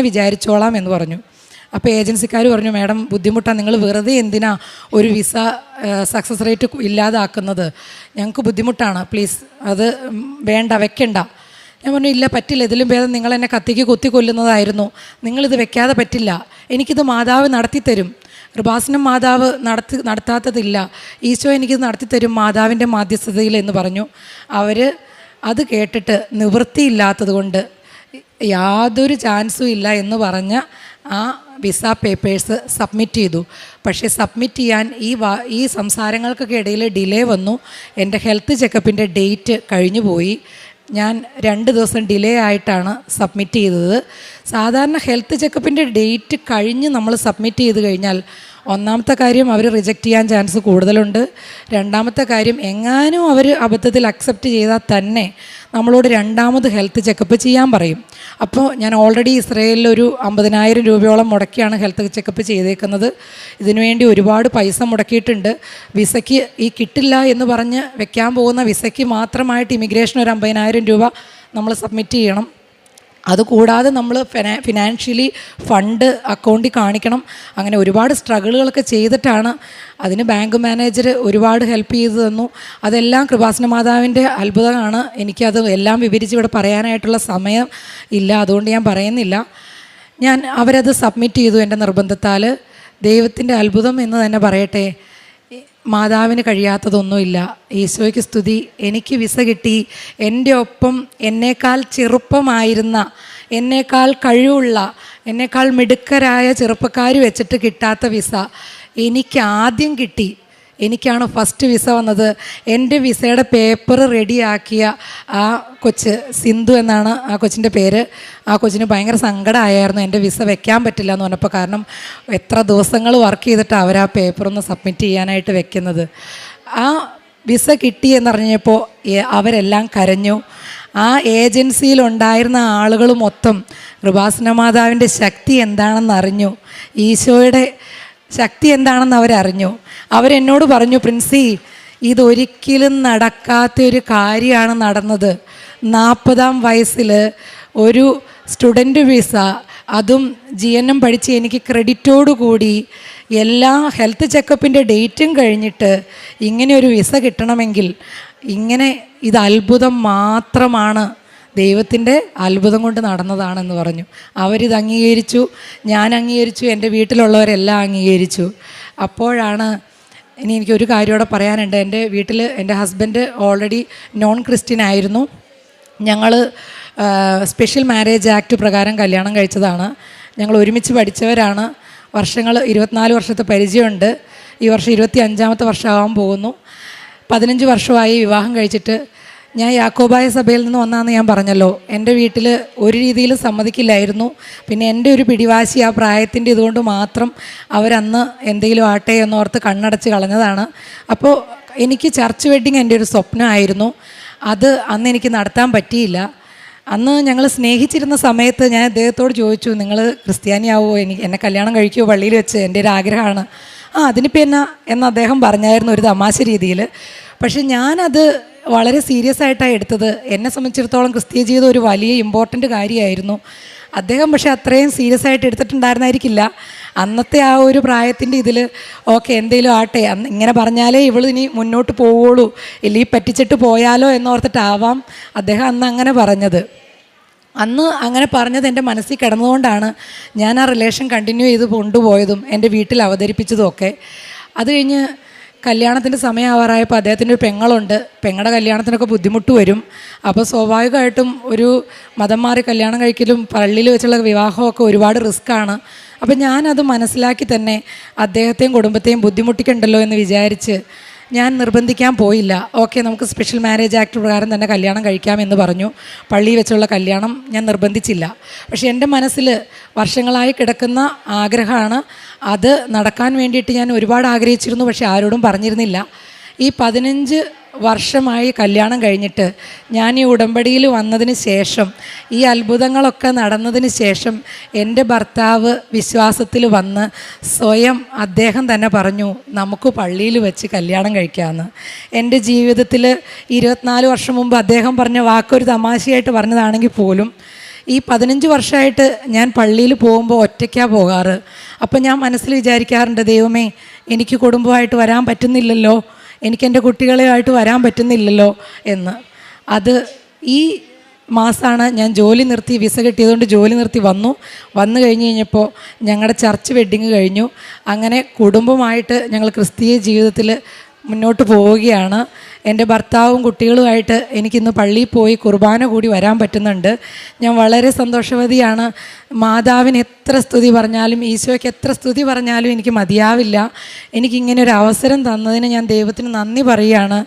വിചാരിച്ചോളാം എന്ന് പറഞ്ഞു. അപ്പോൾ ഏജൻസിക്കാർ പറഞ്ഞു, മാഡം ബുദ്ധിമുട്ടാണ്, നിങ്ങൾ വെറുതെ എന്തിനാ ഒരു വിസ സക്സസ് റേറ്റ് ഇല്ലാതാക്കുന്നത്? ഞങ്ങൾക്ക് ബുദ്ധിമുട്ടാണ്, പ്ലീസ് അത് വേണ്ട, വെക്കണ്ട. ഞാൻ പറഞ്ഞു, ഇല്ല പറ്റില്ല, ഇതിലും ഭേദം നിങ്ങൾ എന്നെ കത്തിക്ക് കുത്തി കൊല്ലുന്നതായിരുന്നു. നിങ്ങളിത് വെക്കാതെ പറ്റില്ല. എനിക്കിത് മാതാവ് നടത്തിത്തരും. കൃപാസനം മാതാവ് നടത്താത്തതില്ല. ഈശോ എനിക്കിത് നടത്തിത്തരും മാതാവിൻ്റെ മാധ്യസ്ഥതയിൽ എന്ന് പറഞ്ഞു. അവർ അത് കേട്ടിട്ട് നിവൃത്തിയില്ലാത്തത് കൊണ്ട് യാതൊരു ചാൻസും ഇല്ല എന്ന് പറഞ്ഞ ആ വിസ പേപ്പേഴ്സ് സബ്മിറ്റ് ചെയ്തു. പക്ഷേ സബ്മിറ്റ് ചെയ്യാൻ ഈ സംസാരങ്ങൾക്കൊക്കെ ഇടയിൽ ഡിലേ വന്നു. എൻ്റെ ഹെൽത്ത് ചെക്കപ്പിൻ്റെ ഡേറ്റ് കഴിഞ്ഞു പോയി. ഞാൻ 2 ദിവസം ഡിലേ ആയിട്ടാണ് സബ്മിറ്റ് ചെയ്തത്. സാധാരണ ഹെൽത്ത് ചെക്കപ്പിൻ്റെ ഡേറ്റ് കഴിഞ്ഞ് നമ്മൾ സബ്മിറ്റ് ചെയ്ത് കഴിഞ്ഞാൽ, ഒന്നാമത്തെ കാര്യം അവർ റിജക്റ്റ് ചെയ്യാൻ ചാൻസ് കൂടുതലുണ്ട്. രണ്ടാമത്തെ കാര്യം, എങ്ങാനും അവർ അബദ്ധത്തിൽ അക്സെപ്റ്റ് ചെയ്താൽ തന്നെ നമ്മളോട് 2ാമത് ഹെൽത്ത് ചെക്കപ്പ് ചെയ്യാൻ പറയും. അപ്പോൾ ഞാൻ ഓൾറെഡി ഇസ്രയേലിൽ ഒരു 50,000 രൂപയോളം മുടക്കിയാണ് ഹെൽത്ത് ചെക്കപ്പ് ചെയ്തേക്കുന്നത്. ഇതിനുവേണ്ടി ഒരുപാട് പൈസ മുടക്കിയിട്ടുണ്ട്. വിസയ്ക്ക് ഈ കിട്ടില്ല എന്ന് പറഞ്ഞ് വെക്കാൻ പോകുന്ന വിസയ്ക്ക് മാത്രമായിട്ട് ഇമിഗ്രേഷൻ ഒരു 50,000 രൂപ നമ്മൾ സബ്മിറ്റ് ചെയ്യണം. അതുകൂടാതെ നമ്മൾ ഫിനാൻഷ്യലി ഫണ്ട് അക്കൗണ്ടിൽ കാണിക്കണം. അങ്ങനെ ഒരുപാട് സ്ട്രഗിളുകളൊക്കെ ചെയ്തിട്ടാണ്. അതിന് ബാങ്ക് മാനേജർ ഒരുപാട് ഹെൽപ്പ് ചെയ്തു തന്നു. അതെല്ലാം കൃപാസന മാതാവിൻ്റെ അത്ഭുതമാണ്. എനിക്കത് എല്ലാം വിവരിച്ച് ഇവിടെ പറയാനായിട്ടുള്ള സമയം ഇല്ല, അതുകൊണ്ട് ഞാൻ പറയുന്നില്ല. അവരത് സബ്മിറ്റ് ചെയ്തു എൻ്റെ നിർബന്ധത്താൽ. ദൈവത്തിൻ്റെ അത്ഭുതം എന്ന് തന്നെ പറയട്ടെ. മാതാവിന് കഴിയാത്തതൊന്നുമില്ല. ഈശോയ്ക്ക് സ്തുതി. എനിക്ക് വിസ കിട്ടി. എൻ്റെ ഒപ്പം എന്നേക്കാൾ ചെറുപ്പമായിരുന്ന, എന്നേക്കാൾ കഴിവുള്ള, എന്നേക്കാൾ മിടുക്കരായ ചെറുപ്പക്കാർ വെച്ചിട്ട് കിട്ടാത്ത വിസ എനിക്ക് ആദ്യം കിട്ടി. എനിക്കാണ് ഫസ്റ്റ് വിസ വന്നത്. എൻ്റെ വിസയുടെ പേപ്പർ റെഡിയാക്കിയ ആ കൊച്ച്, സിന്ധു എന്നാണ് ആ കൊച്ചിൻ്റെ പേര്. ആ കൊച്ചിന് ഭയങ്കര സങ്കടമായിരുന്നു എൻ്റെ വിസ വെക്കാൻ പറ്റില്ല എന്ന് പറഞ്ഞപ്പോൾ. കാരണം എത്ര ദിവസങ്ങൾ വർക്ക് ചെയ്തിട്ടാണ് അവർ ആ പേപ്പറൊന്ന് സബ്മിറ്റ് ചെയ്യാനായിട്ട് വെക്കുന്നത്. ആ വിസ കിട്ടി എന്നറിഞ്ഞപ്പോൾ അവരെല്ലാം കരഞ്ഞു. ആ ഏജൻസിയിലുണ്ടായിരുന്ന ആളുകൾ മൊത്തം കൃപാസന മാതാവിൻ്റെ ശക്തി എന്താണെന്ന് അറിഞ്ഞു. ഈശോയുടെ ശക്തി എന്താണെന്ന് അവരറിഞ്ഞു. അവരെന്നോട് പറഞ്ഞു, പ്രിൻസി, ഇതൊരിക്കലും നടക്കാത്തൊരു കാര്യമാണ് നടന്നത്. 40-ാം വയസ്സിൽ ഒരു സ്റ്റുഡൻറ്റ് വിസ അതും GNM പഠിച്ച് എനിക്ക് ക്രെഡിറ്റോടുകൂടി എല്ലാ ഹെൽത്ത് ചെക്കപ്പിൻ്റെ ഡേറ്റും കഴിഞ്ഞിട്ട് ഇങ്ങനെ ഒരു വിസ കിട്ടണമെങ്കിൽ ഇങ്ങനെ ഇത് അത്ഭുതം മാത്രമാണ്, ദൈവത്തിൻ്റെ അത്ഭുതം കൊണ്ട് നടന്നതാണെന്ന് പറഞ്ഞു. അവരിത് അംഗീകരിച്ചു, ഞാൻ അംഗീകരിച്ചു, എൻ്റെ വീട്ടിലുള്ളവരെല്ലാം അംഗീകരിച്ചു. അപ്പോഴാണ് ഇനി എനിക്കൊരു കാര്യം കൂടെ പറയാനുണ്ട്. എൻ്റെ വീട്ടിൽ എൻ്റെ ഹസ്ബൻഡ് ഓൾറെഡി നോൺ ക്രിസ്ത്യൻ ആയിരുന്നു. ഞങ്ങൾ സ്പെഷ്യൽ മാരേജ് ആക്ട് പ്രകാരം കല്യാണം കഴിച്ചതാണ്. ഞങ്ങൾ ഒരുമിച്ച് പഠിച്ചവരാണ്. വർഷങ്ങൾ 24 വർഷത്തെ പരിചയമുണ്ട്. ഈ വർഷം 25ാമത്തെ വർഷമാകാൻ പോകുന്നു. 15 വർഷമായി വിവാഹം കഴിച്ചിട്ട്. ഞാൻ യാക്കോബായ സഭയിൽ നിന്ന് വന്നാന്ന് ഞാൻ പറഞ്ഞല്ലോ. എൻ്റെ വീട്ടിൽ ഒരു രീതിയിലും സമ്മതിക്കില്ലായിരുന്നു. പിന്നെ എൻ്റെ ഒരു പിടിവാശി ആ പ്രായത്തിൻ്റെ ഇതുകൊണ്ട് മാത്രം അവരന്ന് എന്തെങ്കിലും ആട്ടെ എന്നോർത്ത് കണ്ണടച്ച് കളഞ്ഞതാണ്. അപ്പോൾ എനിക്ക് ചർച്ച് വെഡ്ഡിങ് എൻ്റെ ഒരു സ്വപ്നമായിരുന്നു. അത് അന്ന് എനിക്ക് നടത്താൻ പറ്റിയില്ല. അന്ന് ഞങ്ങൾ സ്നേഹിച്ചിരുന്ന സമയത്ത് ഞാൻ അദ്ദേഹത്തോട് ചോദിച്ചു, നിങ്ങൾ ക്രിസ്ത്യാനിയാവോ, എന്നെ കല്യാണം കഴിക്കുമോ പള്ളിയിൽ വെച്ച്, എൻ്റെ ഒരു ആഗ്രഹമാണ്. അതിനിപ്പോൾ എന്ന് അദ്ദേഹം പറഞ്ഞായിരുന്നു ഒരു തമാശ രീതിയിൽ. പക്ഷെ ഞാനത് വളരെ സീരിയസ് ആയിട്ടാണ് എടുത്തത്. എന്നെ സംബന്ധിച്ചിടത്തോളം ക്രിസ്തീയ ജീവിതം ഒരു വലിയ ഇമ്പോർട്ടൻ്റ് കാര്യമായിരുന്നു. അദ്ദേഹം പക്ഷേ അത്രയും സീരിയസ് ആയിട്ട് എടുത്തിട്ടുണ്ടായിരുന്നായിരിക്കില്ല. അന്നത്തെ ആ ഒരു പ്രായത്തിൻ്റെ ഇതിൽ ഓക്കെ എന്തെങ്കിലും ആട്ടെ, ഇങ്ങനെ പറഞ്ഞാലേ ഇവൾ ഇനി മുന്നോട്ട് പോവുള്ളൂ, ഇല്ലെങ്കിൽ പറ്റിച്ചിട്ട് പോയാലോ എന്നോർത്തിട്ടാവാം അദ്ദേഹം അന്ന് അങ്ങനെ പറഞ്ഞത്. അന്ന് അങ്ങനെ പറഞ്ഞത് എൻ്റെ മനസ്സിൽ കിടന്നുകൊണ്ടാണ് ഞാൻ ആ റിലേഷൻ കണ്ടിന്യൂ ചെയ്ത് കൊണ്ടുപോയതും എൻ്റെ വീട്ടിൽ അവതരിപ്പിച്ചതും ഒക്കെ. അത് കഴിഞ്ഞ് കല്യാണത്തിൻ്റെ സമയമാവാറായപ്പോൾ അദ്ദേഹത്തിൻ്റെ ഒരു പെങ്ങളുണ്ട്. പെങ്ങളുടെ കല്യാണത്തിനൊക്കെ ബുദ്ധിമുട്ട് വരും. അപ്പോൾ സ്വാഭാവികമായിട്ടും ഒരു മതം മാറി കല്യാണം കഴിക്കലും പള്ളിയിൽ വെച്ചുള്ള വിവാഹമൊക്കെ ഒരുപാട് റിസ്ക്കാണ്. അപ്പം ഞാനത് മനസ്സിലാക്കി തന്നെ അദ്ദേഹത്തെയും കുടുംബത്തെയും ബുദ്ധിമുട്ടിക്കണ്ടല്ലോ എന്ന് വിചാരിച്ച് ഞാൻ നിർബന്ധിക്കാൻ പോയില്ല. ഓക്കെ, നമുക്ക് സ്പെഷ്യൽ മാരേജ് ആക്ട് പ്രകാരം തന്നെ കല്യാണം കഴിക്കാമെന്ന് പറഞ്ഞു. പള്ളിയിൽ വെച്ചുള്ള കല്യാണം ഞാൻ നിർബന്ധിച്ചില്ല. പക്ഷേ എൻ്റെ മനസ്സിൽ വർഷങ്ങളായി കിടക്കുന്ന ആഗ്രഹമാണ്. അത് നടക്കാൻ വേണ്ടിയിട്ട് ഞാൻ ഒരുപാട് ആഗ്രഹിച്ചിരുന്നു, പക്ഷേ ആരോടും പറഞ്ഞിരുന്നില്ല. ഈ 15 വർഷമായി കല്യാണം കഴിഞ്ഞിട്ട് ഞാൻ ഈ ഉടമ്പടിയിൽ വന്നതിന് ശേഷം, ഈ അത്ഭുതങ്ങളൊക്കെ നടന്നതിന് ശേഷം എൻ്റെ ഭർത്താവ് വിശ്വാസത്തിൽ വന്ന് സ്വയം അദ്ദേഹം തന്നെ പറഞ്ഞു, നമുക്ക് പള്ളിയിൽ വെച്ച് കല്യാണം കഴിക്കാമെന്ന്. എൻ്റെ ജീവിതത്തിൽ 24 വർഷം മുമ്പ് അദ്ദേഹം പറഞ്ഞ വാക്കൊരു തമാശയായിട്ട് പറഞ്ഞതാണെങ്കിൽ പോലും ഈ 15 വർഷമായിട്ട് ഞാൻ പള്ളിയിൽ പോകുമ്പോൾ ഒറ്റയ്ക്കാണ് പോകാറ്. അപ്പം ഞാൻ മനസ്സിൽ വിചാരിക്കാറുണ്ട്, ദൈവമേ എനിക്ക് കുടുംബമായിട്ട് വരാൻ പറ്റുന്നില്ലല്ലോ, എനിക്കെൻ്റെ കുട്ടികളെയായിട്ട് വരാൻ പറ്റുന്നില്ലല്ലോ എന്ന്. അത് ഈ മാസമാണ് ഞാൻ ജോലി നിർത്തി, വിസ കിട്ടിയതുകൊണ്ട് ജോലി നിർത്തി വന്നു കഴിഞ്ഞപ്പോൾ ഞങ്ങളുടെ ചർച്ച് വെഡ്ഡിങ് കഴിഞ്ഞു. അങ്ങനെ കുടുംബമായിട്ട് ഞങ്ങൾ ക്രിസ്തീയ ജീവിതത്തിൽ മുന്നോട്ട് പോവുകയാണ്. എൻ്റെ ഭർത്താവും കുട്ടികളുമായിട്ട് എനിക്കിന്ന് പള്ളിയിൽ പോയി കുർബാന കൂടി വരാൻ പറ്റുന്നുണ്ട്. ഞാൻ വളരെ സന്തോഷവതിയാണ്. മാതാവിന് എത്ര സ്തുതി പറഞ്ഞാലും ഈശോയ്ക്ക് എത്ര സ്തുതി പറഞ്ഞാലും എനിക്ക് മതിയാവില്ല. എനിക്കിങ്ങനെ ഒരു അവസരം തന്നതിന് ഞാൻ ദൈവത്തിന് നന്ദി പറയുകയാണ്.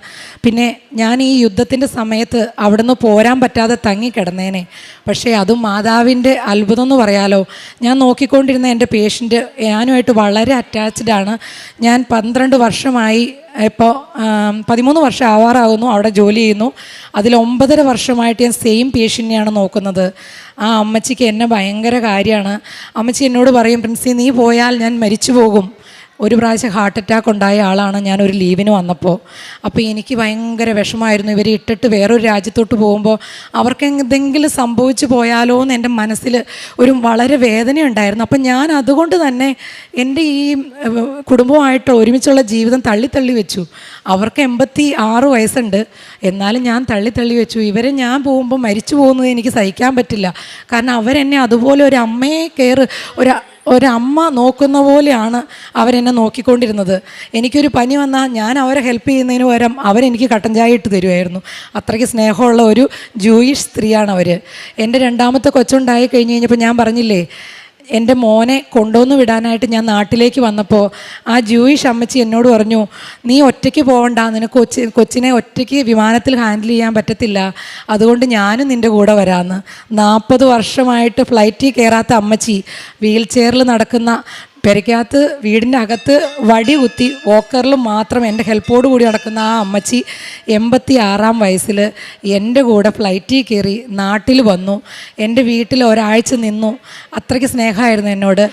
പിന്നെ ഞാൻ ഈ യുദ്ധത്തിൻ്റെ സമയത്ത് അവിടുന്ന് പോരാൻ പറ്റാതെ തങ്ങിക്കിടന്നേനെ. പക്ഷേ അതും മാതാവിൻ്റെ അത്ഭുതം എന്ന് പറയാലോ. ഞാൻ നോക്കിക്കൊണ്ടിരുന്ന എൻ്റെ പേഷ്യൻ്റ് ഞാനുമായിട്ട് വളരെ അറ്റാച്ച്ഡാണ്. ഞാൻ 12 വർഷമായി, ഇപ്പോൾ 13 വർഷം ആവാറാകുന്നു അവിടെ ജോലി ചെയ്യുന്നു. അതിൽ 9.5 വർഷമായിട്ട് ഞാൻ സെയിം പേഷ്യൻ്റിനെയാണ് നോക്കുന്നത്. ആ അമ്മച്ചിക്ക് എന്നെ ഭയങ്കര കാര്യമാണ്. അമ്മച്ചി എന്നോട് പറയും, പ്രിൻസി നീ പോയാൽ ഞാൻ മരിച്ചു പോകും. ഒരു പ്രാവശ്യം ഹാർട്ട് അറ്റാക്ക് ഉണ്ടായ ആളാണ് ഞാനൊരു ലീവിന് വന്നപ്പോൾ. അപ്പോൾ എനിക്ക് ഭയങ്കര വിഷമമായിരുന്നു. ഇവരെ ഇട്ടിട്ട് വേറൊരു രാജ്യത്തോട്ട് പോകുമ്പോൾ അവർക്ക് എന്തെങ്കിലും സംഭവിച്ചു പോയാലോ എന്ന് എൻ്റെ മനസ്സിൽ ഒരു വളരെ വേദനയുണ്ടായിരുന്നു. അപ്പം ഞാൻ അതുകൊണ്ട് തന്നെ എൻ്റെ ഈ കുടുംബമായിട്ട് ഒരുമിച്ചുള്ള ജീവിതം തള്ളി വെച്ചു. അവർക്ക് 86 വയസ്സുണ്ട്, എന്നാലും ഞാൻ തള്ളി വെച്ചു. ഇവരെ ഞാൻ പോകുമ്പോൾ മരിച്ചു പോകുന്നത് എനിക്ക് സഹിക്കാൻ പറ്റില്ല. കാരണം അവരെന്നെ അതുപോലെ ഒരു അമ്മയെ ഒരമ്മ നോക്കുന്ന പോലെയാണ് അവരെന്നെ നോക്കിക്കൊണ്ടിരുന്നത്. എനിക്കൊരു പനി വന്നാൽ ഞാൻ അവരെ ഹെൽപ്പ് ചെയ്യുന്നതിന് പകരം അവരെനിക്ക് കട്ടൻ ചായ ഇട്ട് തരുമായിരുന്നു. അത്രയ്ക്ക് സ്നേഹമുള്ള ഒരു ജൂയിഷ് സ്ത്രീയാണ് അവർ. എൻ്റെ 2ാമത്തെ കൊച്ചുണ്ടായി കഴിഞ്ഞപ്പോൾ ഞാൻ പറഞ്ഞില്ലേ, എൻ്റെ മോനെ കൊണ്ടുവന്ന് വിടാനായിട്ട് ഞാൻ നാട്ടിലേക്ക് വന്നപ്പോൾ ആ ജൂയിഷ് അമ്മച്ചി എന്നോട് പറഞ്ഞു, നീ ഒറ്റയ്ക്ക് പോകണ്ട, നിനക്ക് കൊച്ചിനെ ഒറ്റയ്ക്ക് വിമാനത്തിൽ ഹാൻഡിൽ ചെയ്യാൻ പറ്റത്തില്ല, അതുകൊണ്ട് ഞാനും നിൻ്റെ കൂടെ വരാമെന്ന്. 40 വർഷമായിട്ട് ഫ്ലൈറ്റിൽ കയറാത്ത അമ്മച്ചി വീൽ ചെയറിൽ നടക്കുന്ന, പെരയ്ക്കകത്ത് വീടിൻ്റെ അകത്ത് വടി കുത്തി വോക്കറിൽ മാത്രം എൻ്റെ ഹെൽപ്പോട് കൂടി നടക്കുന്ന ആ അമ്മച്ചി 86-ാം വയസ്സിൽ എൻ്റെ കൂടെ ഫ്ലൈറ്റിൽ കയറി നാട്ടിൽ വന്നു. എൻ്റെ വീട്ടിൽ ഒരാഴ്ച നിന്നു. അത്രയ്ക്ക് സ്നേഹമായിരുന്നു എന്നോട്.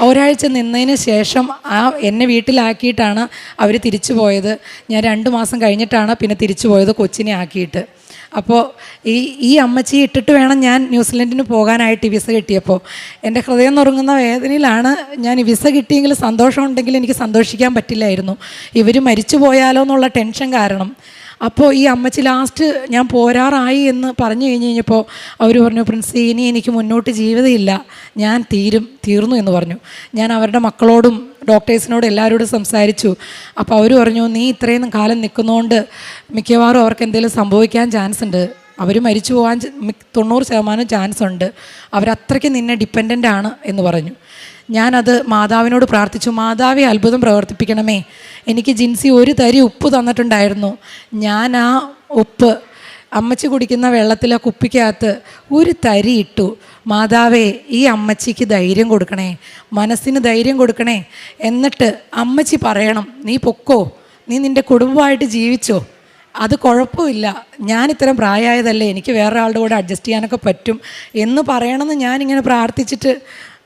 ഒരാഴ്ച നിന്നതിന് ശേഷം എന്നെ വീട്ടിലാക്കിയിട്ടാണ് അവർ തിരിച്ചു പോയത്. ഞാൻ 2 മാസം കഴിഞ്ഞിട്ടാണ് പിന്നെ തിരിച്ചു പോയത് കൊച്ചിനെ ആക്കിയിട്ട്. അപ്പോൾ ഈ അമ്മച്ചി ഇട്ടിട്ട് വേണം ഞാൻ ന്യൂസിലൻഡിന് പോകാനായിട്ട് വിസ കിട്ടിയപ്പോൾ എൻ്റെ ഹൃദയം നുറുങ്ങുന്ന വേദനയിലാണ്. ഞാൻ വിസ കിട്ടിയെങ്കിൽ സന്തോഷം ഉണ്ടെങ്കിൽ എനിക്ക് സന്തോഷിക്കാൻ പറ്റില്ലായിരുന്നു. ഇവർ മരിച്ചു പോയാലോ എന്നുള്ള ടെൻഷൻ കാരണം. അപ്പോൾ ഈ അമ്മച്ചി ലാസ്റ്റ് ഞാൻ പോരാറായി എന്ന് പറഞ്ഞു കഴിഞ്ഞപ്പോൾ അവർ പറഞ്ഞു, പ്രിൻസി ഇനി എനിക്ക് മുന്നോട്ട് ജീവിതമില്ല, ഞാൻ തീർന്നു എന്ന് പറഞ്ഞു. ഞാൻ അവരുടെ മക്കളോടും ഡോക്ടേഴ്സിനോടും എല്ലാവരോടും സംസാരിച്ചു. അപ്പോൾ അവർ പറഞ്ഞു, നീ ഇത്രയും കാലം നിൽക്കുന്നതുകൊണ്ട് മിക്കവാറും അവർക്ക് എന്തെങ്കിലും സംഭവിക്കാൻ ചാൻസ് ഉണ്ട്, അവർ മരിച്ചു പോകാൻ 90% ചാൻസ് ഉണ്ട്, അവരത്രയ്ക്ക് നിന്നെ ഡിപ്പെൻഡൻ്റ് ആണ് എന്ന് പറഞ്ഞു. ഞാനത് മാതാവിനോട് പ്രാർത്ഥിച്ചു, മാതാവെ അത്ഭുതം പ്രവർത്തിപ്പിക്കണമേ. എനിക്ക് ജിൻസി ഒരു തരി ഉപ്പ് തന്നിട്ടുണ്ടായിരുന്നു. ഞാൻ ആ ഉപ്പ് അമ്മച്ചി കുടിക്കുന്ന വെള്ളത്തിലെ കുപ്പിക്കകത്ത് ഒരു തരി ഇട്ടു. മാതാവേ ഈ അമ്മച്ചിക്ക് ധൈര്യം കൊടുക്കണേ, മനസ്സിന് ധൈര്യം കൊടുക്കണേ. എന്നിട്ട് അമ്മച്ചി പറയണം, നീ പൊക്കോ, നീ നിൻ്റെ കുടുംബമായിട്ട് ജീവിച്ചോ, അത് കുഴപ്പമില്ല, ഞാൻ ഇത്തരം പ്രായമായതല്ലേ, എനിക്ക് വേറെ ആളുടെ കൂടെ അഡ്ജസ്റ്റ് ചെയ്യാനൊക്കെ പറ്റും എന്ന് പറയണമെന്ന് ഞാനിങ്ങനെ പ്രാർത്ഥിച്ചിട്ട്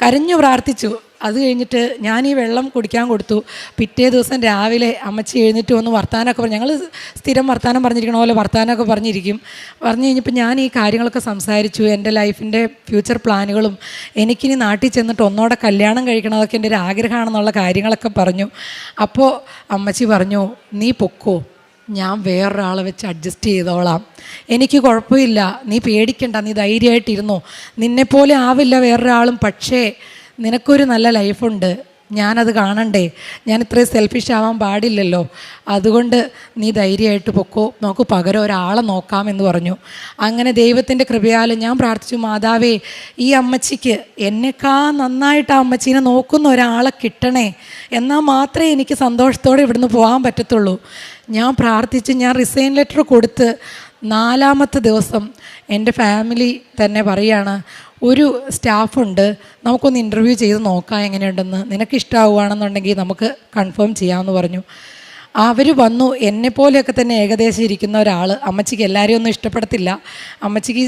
കരഞ്ഞു പ്രാർത്ഥിച്ചു. അത് കഴിഞ്ഞിട്ട് ഞാൻ ഈ വെള്ളം കുടിക്കാൻ കൊടുത്തു. പിറ്റേ ദിവസം രാവിലെ അമ്മച്ചി എഴുന്നേറ്റ് വന്ന് വർത്താനമൊക്കെ പറഞ്ഞു. ഞങ്ങൾ സ്ഥിരം വർത്താനം പറഞ്ഞിരിക്കണ പോലെ വർത്താനമൊക്കെ പറഞ്ഞു കഴിഞ്ഞപ്പോൾ ഞാൻ ഈ കാര്യങ്ങളൊക്കെ സംസാരിച്ചു. എൻ്റെ ലൈഫിൻ്റെ ഫ്യൂച്ചർ പ്ലാനുകളും എനിക്കിനി നാട്ടിൽ ചെന്നിട്ട് ഒന്നോടെ കല്യാണം കഴിക്കണതൊക്കെ എൻ്റെ ഒരു ആഗ്രഹമാണെന്നുള്ള കാര്യങ്ങളൊക്കെ പറഞ്ഞു. അപ്പോൾ അമ്മച്ചി പറഞ്ഞു, നീ പൊക്കോ, ഞാൻ വേറൊരാളെ വെച്ച് അഡ്ജസ്റ്റ് ചെയ്തോളാം, എനിക്ക് കുഴപ്പമില്ല, നീ പേടിക്കണ്ട, നീ ധൈര്യമായിട്ടിരുന്നോ, നിന്നെപ്പോലെ ആവില്ല വേറൊരാളും, പക്ഷേ നിനക്കൊരു നല്ല ലൈഫുണ്ട്, ഞാനത് കാണണ്ടേ, ഞാൻ ഇത്രയും സെൽഫിഷ് ആവാൻ പാടില്ലല്ലോ, അതുകൊണ്ട് നീ ധൈര്യമായിട്ട് പൊക്കോ, നോക്കൂ പകരം ഒരാളെ നോക്കാമെന്ന് പറഞ്ഞു. അങ്ങനെ ദൈവത്തിൻ്റെ കൃപയാൽ ഞാൻ പ്രാർത്ഥിച്ചു, മാതാവേ ഈ അമ്മച്ചിക്ക് എന്നെക്കാ നന്നായിട്ട് ആ അമ്മച്ചീനെ നോക്കുന്ന ഒരാളെ കിട്ടണേ, എന്നാൽ മാത്രമേ എനിക്ക് സന്തോഷത്തോടെ ഇവിടുന്ന് പോകാൻ പറ്റത്തുള്ളൂ. ഞാൻ പ്രാർത്ഥിച്ച് ഞാൻ റിസൈൻ ലെറ്റർ കൊടുത്ത് 4ാമത്തെ ദിവസം എൻ്റെ ഫാമിലി തന്നെ പറയുകയാണ്, ഒരു സ്റ്റാഫുണ്ട്, നമുക്കൊന്ന് ഇൻ്റർവ്യൂ ചെയ്ത് നോക്കാം എങ്ങനെയുണ്ടെന്ന്, നിനക്ക് ഇഷ്ടമാവുകയാണെന്നുണ്ടെങ്കിൽ നമുക്ക് കൺഫേം ചെയ്യാമെന്ന് പറഞ്ഞു. അവർ വന്നു. എന്നെപ്പോലെയൊക്കെ തന്നെ ഏകദേശം ഇരിക്കുന്ന ഒരാൾ. അമ്മച്ചിക്ക് എല്ലാവരെയും ഒന്നും ഇഷ്ടപ്പെടത്തില്ല, അമ്മച്ചിക്ക്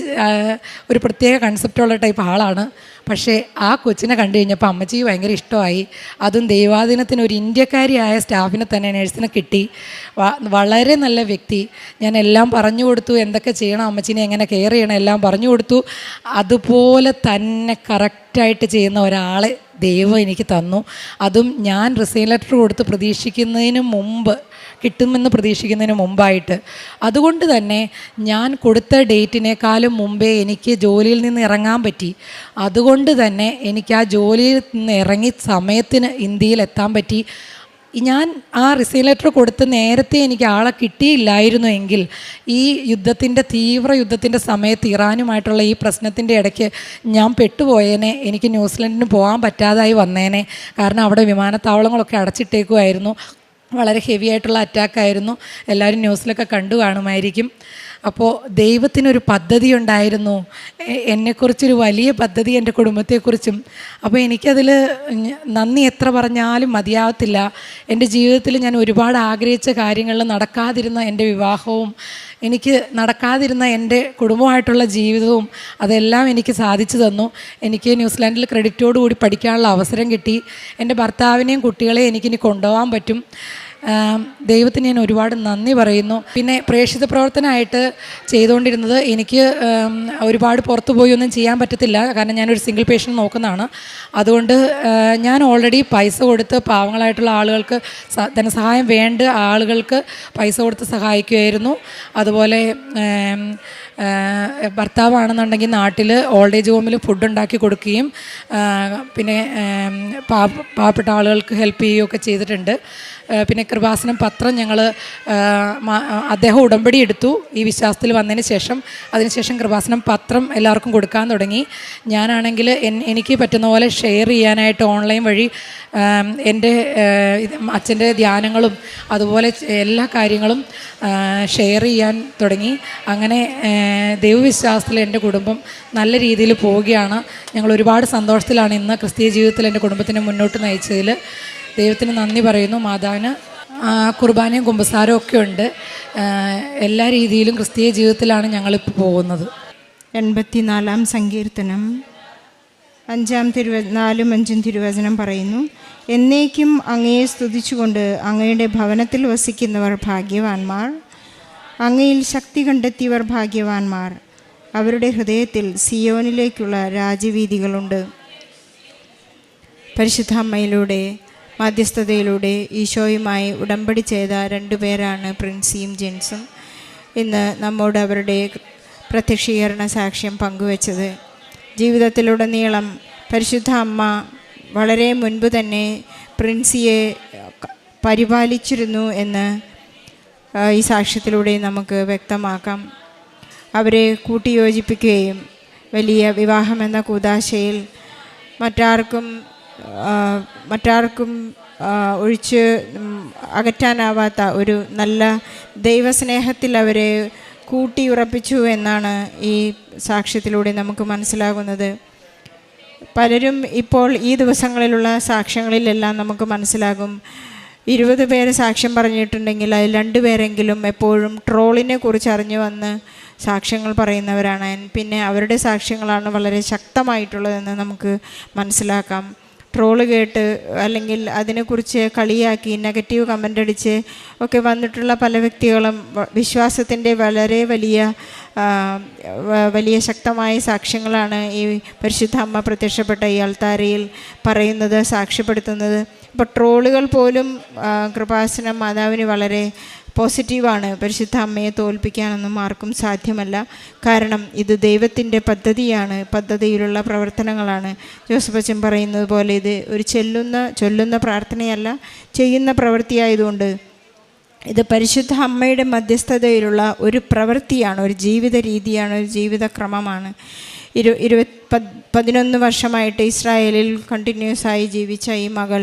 ഒരു പ്രത്യേക കൺസെപ്റ്റുള്ള ടൈപ്പ് ആളാണ്. പക്ഷേ ആ കൊച്ചിനെ കണ്ടു കഴിഞ്ഞപ്പോൾ അമ്മച്ചിക്ക് ഭയങ്കര ഇഷ്ടമായി. അതും ദൈവാധീനത്തിന് ഒരു ഇന്ത്യക്കാരിയായ സ്റ്റാഫിനെ തന്നെ, നേഴ്സിനെ കിട്ടി. വളരെ നല്ല വ്യക്തി. ഞാൻ എല്ലാം പറഞ്ഞു കൊടുത്തു, എന്തൊക്കെ ചെയ്യണം, അമ്മച്ചിനെ എങ്ങനെ കെയർ ചെയ്യണം എല്ലാം പറഞ്ഞു കൊടുത്തു. അതുപോലെ തന്നെ കറക്റ്റായിട്ട് ചെയ്യുന്ന ഒരാളെ ദൈവം എനിക്ക് തന്നു. അതും ഞാൻ റിസൈൻ ലെറ്റർ കൊടുത്ത് കിട്ടുമെന്ന് പ്രതീക്ഷിക്കുന്നതിന് മുമ്പായിട്ട്. അതുകൊണ്ട് തന്നെ ഞാൻ കൊടുത്ത ഡേറ്റിനേക്കാളും മുമ്പേ എനിക്ക് ജോലിയിൽ നിന്ന് ഇറങ്ങാൻ പറ്റി. അതുകൊണ്ട് തന്നെ എനിക്ക് ആ ജോലിയിൽ നിന്ന് ഇറങ്ങി സമയത്തിന് ഇന്ത്യയിൽ എത്താൻ പറ്റി. ഞാൻ ആ റിസൈൻ ലെറ്റർ കൊടുത്ത് നേരത്തെ എനിക്ക് ആളെ കിട്ടിയില്ലായിരുന്നു എങ്കിൽ ഈ തീവ്ര യുദ്ധത്തിൻ്റെ സമയത്ത് ഇറാനുമായിട്ടുള്ള ഈ പ്രശ്നത്തിൻ്റെ ഇടയ്ക്ക് ഞാൻ പെട്ടുപോയേനെ. എനിക്ക് ന്യൂസിലൻഡിന് പോകാൻ പറ്റാതായി വന്നേനെ. കാരണം അവിടെ വിമാനത്താവളങ്ങളൊക്കെ അടച്ചിട്ടേക്കുമായിരുന്നു. വളരെ ഹെവി ആയിട്ടുള്ള അറ്റാക്കായിരുന്നു. എല്ലാവരും ന്യൂസിലൊക്കെ കണ്ടു കാണുമായിരിക്കും. അപ്പോൾ ദൈവത്തിനൊരു പദ്ധതി ഉണ്ടായിരുന്നു, എന്നെക്കുറിച്ചൊരു വലിയ പദ്ധതി എൻ്റെ കുടുംബത്തെക്കുറിച്ചും. അപ്പോൾ എനിക്കതിൽ നന്ദി എത്ര പറഞ്ഞാലും മതിയാവത്തില്ല. എൻ്റെ ജീവിതത്തിൽ ഞാൻ ഒരുപാട് ആഗ്രഹിച്ച കാര്യങ്ങളിൽ നടക്കാതിരുന്ന എൻ്റെ വിവാഹവും എനിക്ക് നടക്കാതിരുന്ന എൻ്റെ കുടുംബമായിട്ടുള്ള ജീവിതവും അതെല്ലാം എനിക്ക് സാധിച്ചു തന്നു. എനിക്ക് ന്യൂസിലാൻഡിൽ ക്രെഡിറ്റോടുകൂടി പഠിക്കാനുള്ള അവസരം കിട്ടി. എൻ്റെ ഭർത്താവിനെയും കുട്ടികളെയും എനിക്കിനി കൊണ്ടുപോകാൻ പറ്റും. ദൈവത്തിന് ഞാൻ ഒരുപാട് നന്ദി പറയുന്നു. പിന്നെ പ്രേക്ഷിത പ്രവർത്തനമായിട്ട് ചെയ്തുകൊണ്ടിരുന്നത് എനിക്ക് ഒരുപാട് പുറത്തു പോയി ഒന്നും ചെയ്യാൻ പറ്റത്തില്ല. കാരണം ഞാനൊരു സിംഗിൾ പേഷ്യൻ്റ് നോക്കുന്നതാണ്. അതുകൊണ്ട് ഞാൻ ഓൾറെഡി പൈസ കൊടുത്ത് പാവങ്ങളായിട്ടുള്ള ആളുകൾക്ക്, ധനസഹായം വേണ്ട ആളുകൾക്ക് പൈസ കൊടുത്ത് സഹായിക്കുമായിരുന്നു. അതുപോലെ ഭർത്താവാണെന്നുണ്ടെങ്കിൽ നാട്ടിൽ ഓൾഡ് ഏജ് ഹോമിൽ ഫുഡ് ഉണ്ടാക്കി കൊടുക്കുകയും പിന്നെ പാവപ്പെട്ട ആളുകൾക്ക് ഹെൽപ്പ് ചെയ്യുകയൊക്കെ ചെയ്തിട്ടുണ്ട്. പിന്നെ കൃപാസനം പത്രം ഞങ്ങൾ അദ്ദേഹം ഉടമ്പടി എടുത്തു ഈ വിശ്വാസത്തിൽ വന്നതിന് ശേഷം. അതിനുശേഷം കൃപാസനം പത്രം എല്ലാവർക്കും കൊടുക്കാൻ തുടങ്ങി. ഞാനാണെങ്കിൽ എനിക്ക് പറ്റുന്ന പോലെ ഷെയർ ചെയ്യാനായിട്ട് ഓൺലൈൻ വഴി എൻ്റെ അച്ഛൻ്റെ ധ്യാനങ്ങളും അതുപോലെ എല്ലാ കാര്യങ്ങളും ഷെയർ ചെയ്യാൻ തുടങ്ങി. അങ്ങനെ ദൈവവിശ്വാസത്തിൽ എൻ്റെ കുടുംബം നല്ല രീതിയിൽ പോവുകയാണ്. ഞങ്ങൾ ഒരുപാട് സന്തോഷത്തിലാണ് ഇന്ന് ക്രിസ്തീയ ജീവിതത്തിൽ എൻ്റെ കുടുംബത്തിനെ മുന്നോട്ട് നയിച്ചതിൽ. ദൈവത്തിന് നന്ദി പറയുന്നു. മാതാവിന് കുർബാനയും കുമ്പസാരവും ഒക്കെ ഉണ്ട്. എല്ലാ രീതിയിലും ക്രിസ്തീയ ജീവിതത്തിലാണ് ഞങ്ങളിപ്പോൾ പോകുന്നത്. 84-ാം സങ്കീർത്തനം 4-5 തിരുവചനം പറയുന്നു, എന്നേക്കും അങ്ങയെ സ്തുതിച്ചുകൊണ്ട് അങ്ങയുടെ ഭവനത്തിൽ വസിക്കുന്നവർ ഭാഗ്യവാന്മാർ. അങ്ങയിൽ ശക്തി കണ്ടെത്തിയവർ ഭാഗ്യവാന്മാർ. അവരുടെ ഹൃദയത്തിൽ സിയോനിലേക്കുള്ള രാജവീഥികളുണ്ട്. പരിശുദ്ധ അമ്മയിലൂടെ മധ്യസ്ഥതയിലൂടെ ഈശോയുമായി ഉടമ്പടി ചെയ്ത 2 പേരാണ് പ്രിൻസിയും ജെൻസും. ഇന്ന് നമ്മോട് അവരുടെ പ്രത്യക്ഷീകരണ സാക്ഷ്യം പങ്കുവച്ചത്. ജീവിതത്തിലുടനീളം പരിശുദ്ധ അമ്മ വളരെ മുൻപ് തന്നെ പ്രിൻസിയെ പരിപാലിച്ചിരുന്നു എന്ന് ഈ സാക്ഷ്യത്തിലൂടെ നമുക്ക് വ്യക്തമാക്കാം. അവരെ കൂട്ടിയോജിപ്പിക്കുകയും വലിയ വിവാഹമെന്ന കൂദാശയിൽ മറ്റാർക്കും ഒഴിച്ച് അകറ്റാനാവാത്ത ഒരു നല്ല ദൈവസ്നേഹത്തിൽ അവരെ കൂട്ടിയുറപ്പിച്ചു എന്നാണ് ഈ സാക്ഷ്യത്തിലൂടെ നമുക്ക് മനസ്സിലാകുന്നത്. പലരും ഇപ്പോൾ ഈ ദിവസങ്ങളിലുള്ള സാക്ഷ്യങ്ങളിലെല്ലാം നമുക്ക് മനസ്സിലാകും, 20 പേര് സാക്ഷ്യം പറഞ്ഞിട്ടുണ്ടെങ്കിൽ അതിൽ 2 പേരെങ്കിലും എപ്പോഴും ട്രോളിനെ കുറിച്ച് അറിഞ്ഞു വന്ന് സാക്ഷ്യങ്ങൾ പറയുന്നവരാണ്. പിന്നെ അവരുടെ സാക്ഷ്യങ്ങളാണ് വളരെ ശക്തമായിട്ടുള്ളതെന്ന് നമുക്ക് മനസ്സിലാക്കാം. ട്രോള് കേട്ട് അല്ലെങ്കിൽ അതിനെക്കുറിച്ച് കളിയാക്കി നെഗറ്റീവ് കമൻ്റ് അടിച്ച് ഒക്കെ വന്നിട്ടുള്ള പല വ്യക്തികളും വിശ്വാസത്തിൻ്റെ വളരെ വലിയ ശക്തമായ സാക്ഷ്യങ്ങളാണ് ഈ പരിശുദ്ധ അമ്മ പ്രത്യക്ഷപ്പെട്ട ഈ അൾത്താരയിൽ പറയുന്നത്, സാക്ഷ്യപ്പെടുത്തുന്നത്. അപ്പോൾ ട്രോളുകൾ പോലും കൃപാസന മാതാവിന് വളരെ പോസിറ്റീവാണ്. പരിശുദ്ധ അമ്മയെ തോൽപ്പിക്കാനൊന്നും ആർക്കും സാധ്യമല്ല. കാരണം ഇത് ദൈവത്തിൻ്റെ പദ്ധതിയാണ്, പദ്ധതിയിലുള്ള പ്രവർത്തനങ്ങളാണ്. ജോസഫ് അച്ഛൻ പറയുന്നത് പോലെ ഇത് ഒരു ചൊല്ലുന്ന പ്രാർത്ഥനയല്ല, ചെയ്യുന്ന പ്രവൃത്തിയായതുകൊണ്ട് ഇത് പരിശുദ്ധ അമ്മയുടെ മധ്യസ്ഥതയിലുള്ള ഒരു പ്രവൃത്തിയാണ്, ഒരു ജീവിത രീതിയാണ്, ഒരു ജീവിതക്രമമാണ്. 11 വർഷമായിട്ട് ഇസ്രായേലിൽ കണ്ടിന്യൂസായി ജീവിച്ച ഈ മകൾ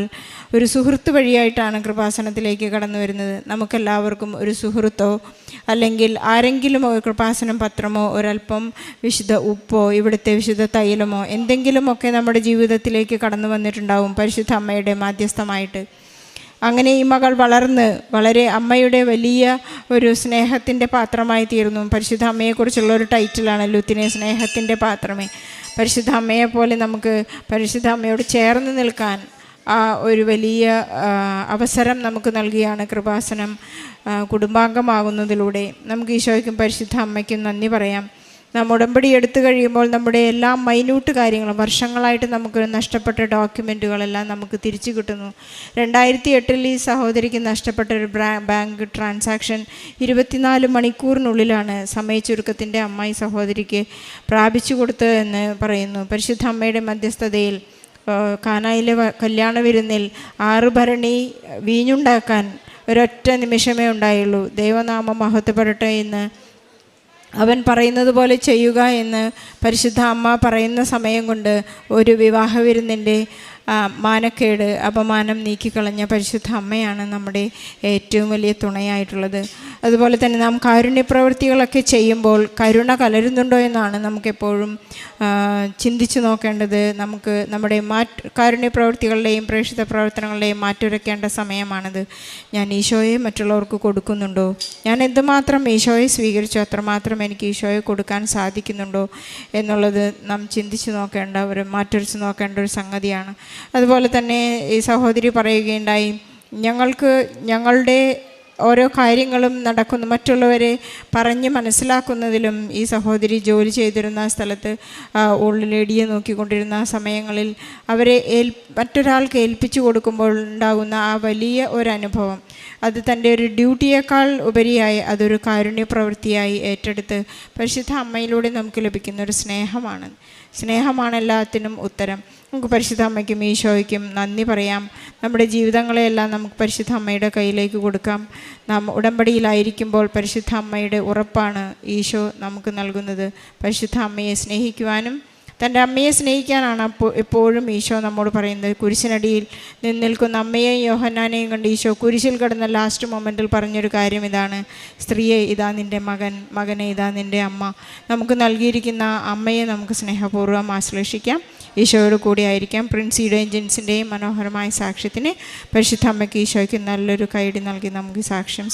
ഒരു സുഹൃത്ത് വഴിയായിട്ടാണ് കൃപാസനത്തിലേക്ക് കടന്നു വരുന്നത്. നമുക്കെല്ലാവർക്കും ഒരു സുഹൃത്തോ അല്ലെങ്കിൽ ആരെങ്കിലും കൃപാസനം പത്രമോ ഒരല്പം വിശുദ്ധ ഉപ്പോ ഇവിടുത്തെ വിശുദ്ധ തൈലമോ എന്തെങ്കിലുമൊക്കെ നമ്മുടെ ജീവിതത്തിലേക്ക് കടന്നു വന്നിട്ടുണ്ടാവും പരിശുദ്ധ അമ്മയുടെ മാധ്യസ്ഥമായിട്ട്. അങ്ങനെ ഈ മകൾ വളർന്ന് വളരെ അമ്മയുടെ വലിയ ഒരു സ്നേഹത്തിൻ്റെ പാത്രമായി തീർന്നു. പരിശുദ്ധ അമ്മയെക്കുറിച്ചുള്ള ഒരു ടൈറ്റിലാണ് ലുത്തിനെ, സ്നേഹത്തിൻ്റെ പാത്രമേ. പരിശുദ്ധ അമ്മയെപ്പോലെ നമുക്ക് പരിശുദ്ധ അമ്മയോട് ചേർന്ന് നിൽക്കാൻ ഒരു വലിയ അവസരം നമുക്ക് നൽകിയാണ് കൃപാസനം കുടുംബാംഗമാകുന്നതിലൂടെ. നമുക്ക് ഈശോയ്ക്കും പരിശുദ്ധ അമ്മയ്ക്കും നന്ദി പറയാം. നാം ഉടമ്പടി എടുത്തു കഴിയുമ്പോൾ നമ്മുടെ എല്ലാ മൈന്യൂട്ട് കാര്യങ്ങളും, വർഷങ്ങളായിട്ട് നമുക്ക് നഷ്ടപ്പെട്ട ഡോക്യുമെൻറ്റുകളെല്ലാം നമുക്ക് തിരിച്ചു കിട്ടുന്നു. 2008 ഈ സഹോദരിക്ക് നഷ്ടപ്പെട്ട ഒരു ബാങ്ക് ട്രാൻസാക്ഷൻ 24 മണിക്കൂറിനുള്ളിലാണ് സമയച്ചുരുക്കത്തിൻ്റെ അമ്മായി സഹോദരിക്ക് പ്രാപിച്ചു കൊടുത്തതെന്ന് പറയുന്നു. പരിശുദ്ധ അമ്മയുടെ മധ്യസ്ഥതയിൽ കാനായിലെ കല്യാണ വിരുന്നിൽ 6 ഭരണി വീഞ്ഞുണ്ടാക്കാൻ ഒരൊറ്റ നിമിഷമേ ഉണ്ടായുള്ളൂ. ദൈവനാമം മഹത്വപ്പെടട്ടെ എന്ന് അവൻ പറയുന്നത് പോലെ ചെയ്യുക എന്ന് പരിശുദ്ധ അമ്മ പറയുന്ന സമയം കൊണ്ട് ഒരു വിവാഹ വിരുന്നിൻ്റെ മാനക്കേട്, അപമാനം നീക്കിക്കളഞ്ഞ പരിശുദ്ധ അമ്മയാണ് നമ്മുടെ ഏറ്റവും വലിയ തുണയായിട്ടുള്ളത്. അതുപോലെ തന്നെ നാം കാരുണ്യ പ്രവൃത്തികളൊക്കെ ചെയ്യുമ്പോൾ കരുണ കലരുന്നുണ്ടോ എന്നാണ് നമുക്കെപ്പോഴും ചിന്തിച്ചു നോക്കേണ്ടത്. നമുക്ക് നമ്മുടെ കാരുണ്യ പ്രവൃത്തികളുടെയും പ്രേക്ഷിത പ്രവർത്തനങ്ങളുടെയും മാറ്റുരയ്ക്കേണ്ട സമയമാണിത്. ഞാൻ ഈശോയെ മറ്റുള്ളവർക്ക് കൊടുക്കുന്നുണ്ടോ? ഞാൻ എന്തുമാത്രം ഈശോയെ സ്വീകരിച്ചോ അത്രമാത്രം എനിക്ക് ഈശോയെ കൊടുക്കാൻ സാധിക്കുന്നുണ്ടോ എന്നുള്ളത് നാം ചിന്തിച്ച് നോക്കേണ്ട മാറ്റുരച്ച് നോക്കേണ്ട ഒരു സംഗതിയാണ്. അതുപോലെ തന്നെ ഈ സഹോദരി പറയുകയുണ്ടായി, ഞങ്ങളുടെ ഓരോ കാര്യങ്ങളും നടക്കുന്നു മറ്റുള്ളവരെ പറഞ്ഞ് മനസ്സിലാക്കുന്നതിലും ഈ സഹോദരി ജോലി ചെയ്തിരുന്ന സ്ഥലത്ത് ഓൾഡ് ലേഡിയെ നോക്കിക്കൊണ്ടിരുന്ന സമയങ്ങളിൽ അവരെ മറ്റൊരാൾക്ക് ഏൽപ്പിച്ചു കൊടുക്കുമ്പോൾ ഉണ്ടാകുന്ന ആ വലിയ ഒരു അത് തൻ്റെ ഒരു ഡ്യൂട്ടിയേക്കാൾ ഉപരിയായി അതൊരു കാരുണ്യ പ്രവൃത്തിയായി ഏറ്റെടുത്ത് പരിശുദ്ധ അമ്മയിലൂടെ നമുക്ക് ലഭിക്കുന്ന ഒരു സ്നേഹമാണ് എല്ലാത്തിനും ഉത്തരം. നമുക്ക് പരിശുദ്ധ അമ്മയ്ക്കും ഈശോയ്ക്കും നന്ദി പറയാം. നമ്മുടെ ജീവിതങ്ങളെയെല്ലാം നമുക്ക് പരിശുദ്ധ അമ്മയുടെ കയ്യിലേക്ക് കൊടുക്കാം. നാം ഉടമ്പടിയിലായിരിക്കുമ്പോൾ പരിശുദ്ധ അമ്മയുടെ ഉറപ്പാണ് ഈശോ നമുക്ക് നൽകുന്നത്. പരിശുദ്ധ അമ്മയെ സ്നേഹിക്കുവാനും തൻ്റെ അമ്മയെ സ്നേഹിക്കാനാണ് എപ്പോഴും ഈശോ നമ്മോട് പറയുന്നത്. കുരിശിനടിയിൽ നിൽക്കുന്ന അമ്മയെയും യോഹന്നാനെയും കണ്ട് ഈശോ കുരിശിൽ കിടന്ന ലാസ്റ്റ് മൊമെൻറ്റിൽ പറഞ്ഞൊരു കാര്യം ഇതാണ്: സ്ത്രീയെ ഇതാ നിൻ്റെ മകൻ, മകനെ ഇതാ നിൻ്റെ അമ്മ. നമുക്ക് നൽകിയിരിക്കുന്ന അമ്മയെ നമുക്ക് സ്നേഹപൂർവ്വം ആശ്ലേഷിക്കാം, ഈശോയോട് കൂടി ആയിരിക്കാം. പ്രിൻസിയുടെയും ജെൻസിൻ്റെയും മനോഹരമായ സാക്ഷ്യത്തിന് പരിശുദ്ധ അമ്മയ്ക്ക് ഈശോയ്ക്ക് നല്ലൊരു കൈയടി നൽകി നമുക്ക് സാക്ഷ്യം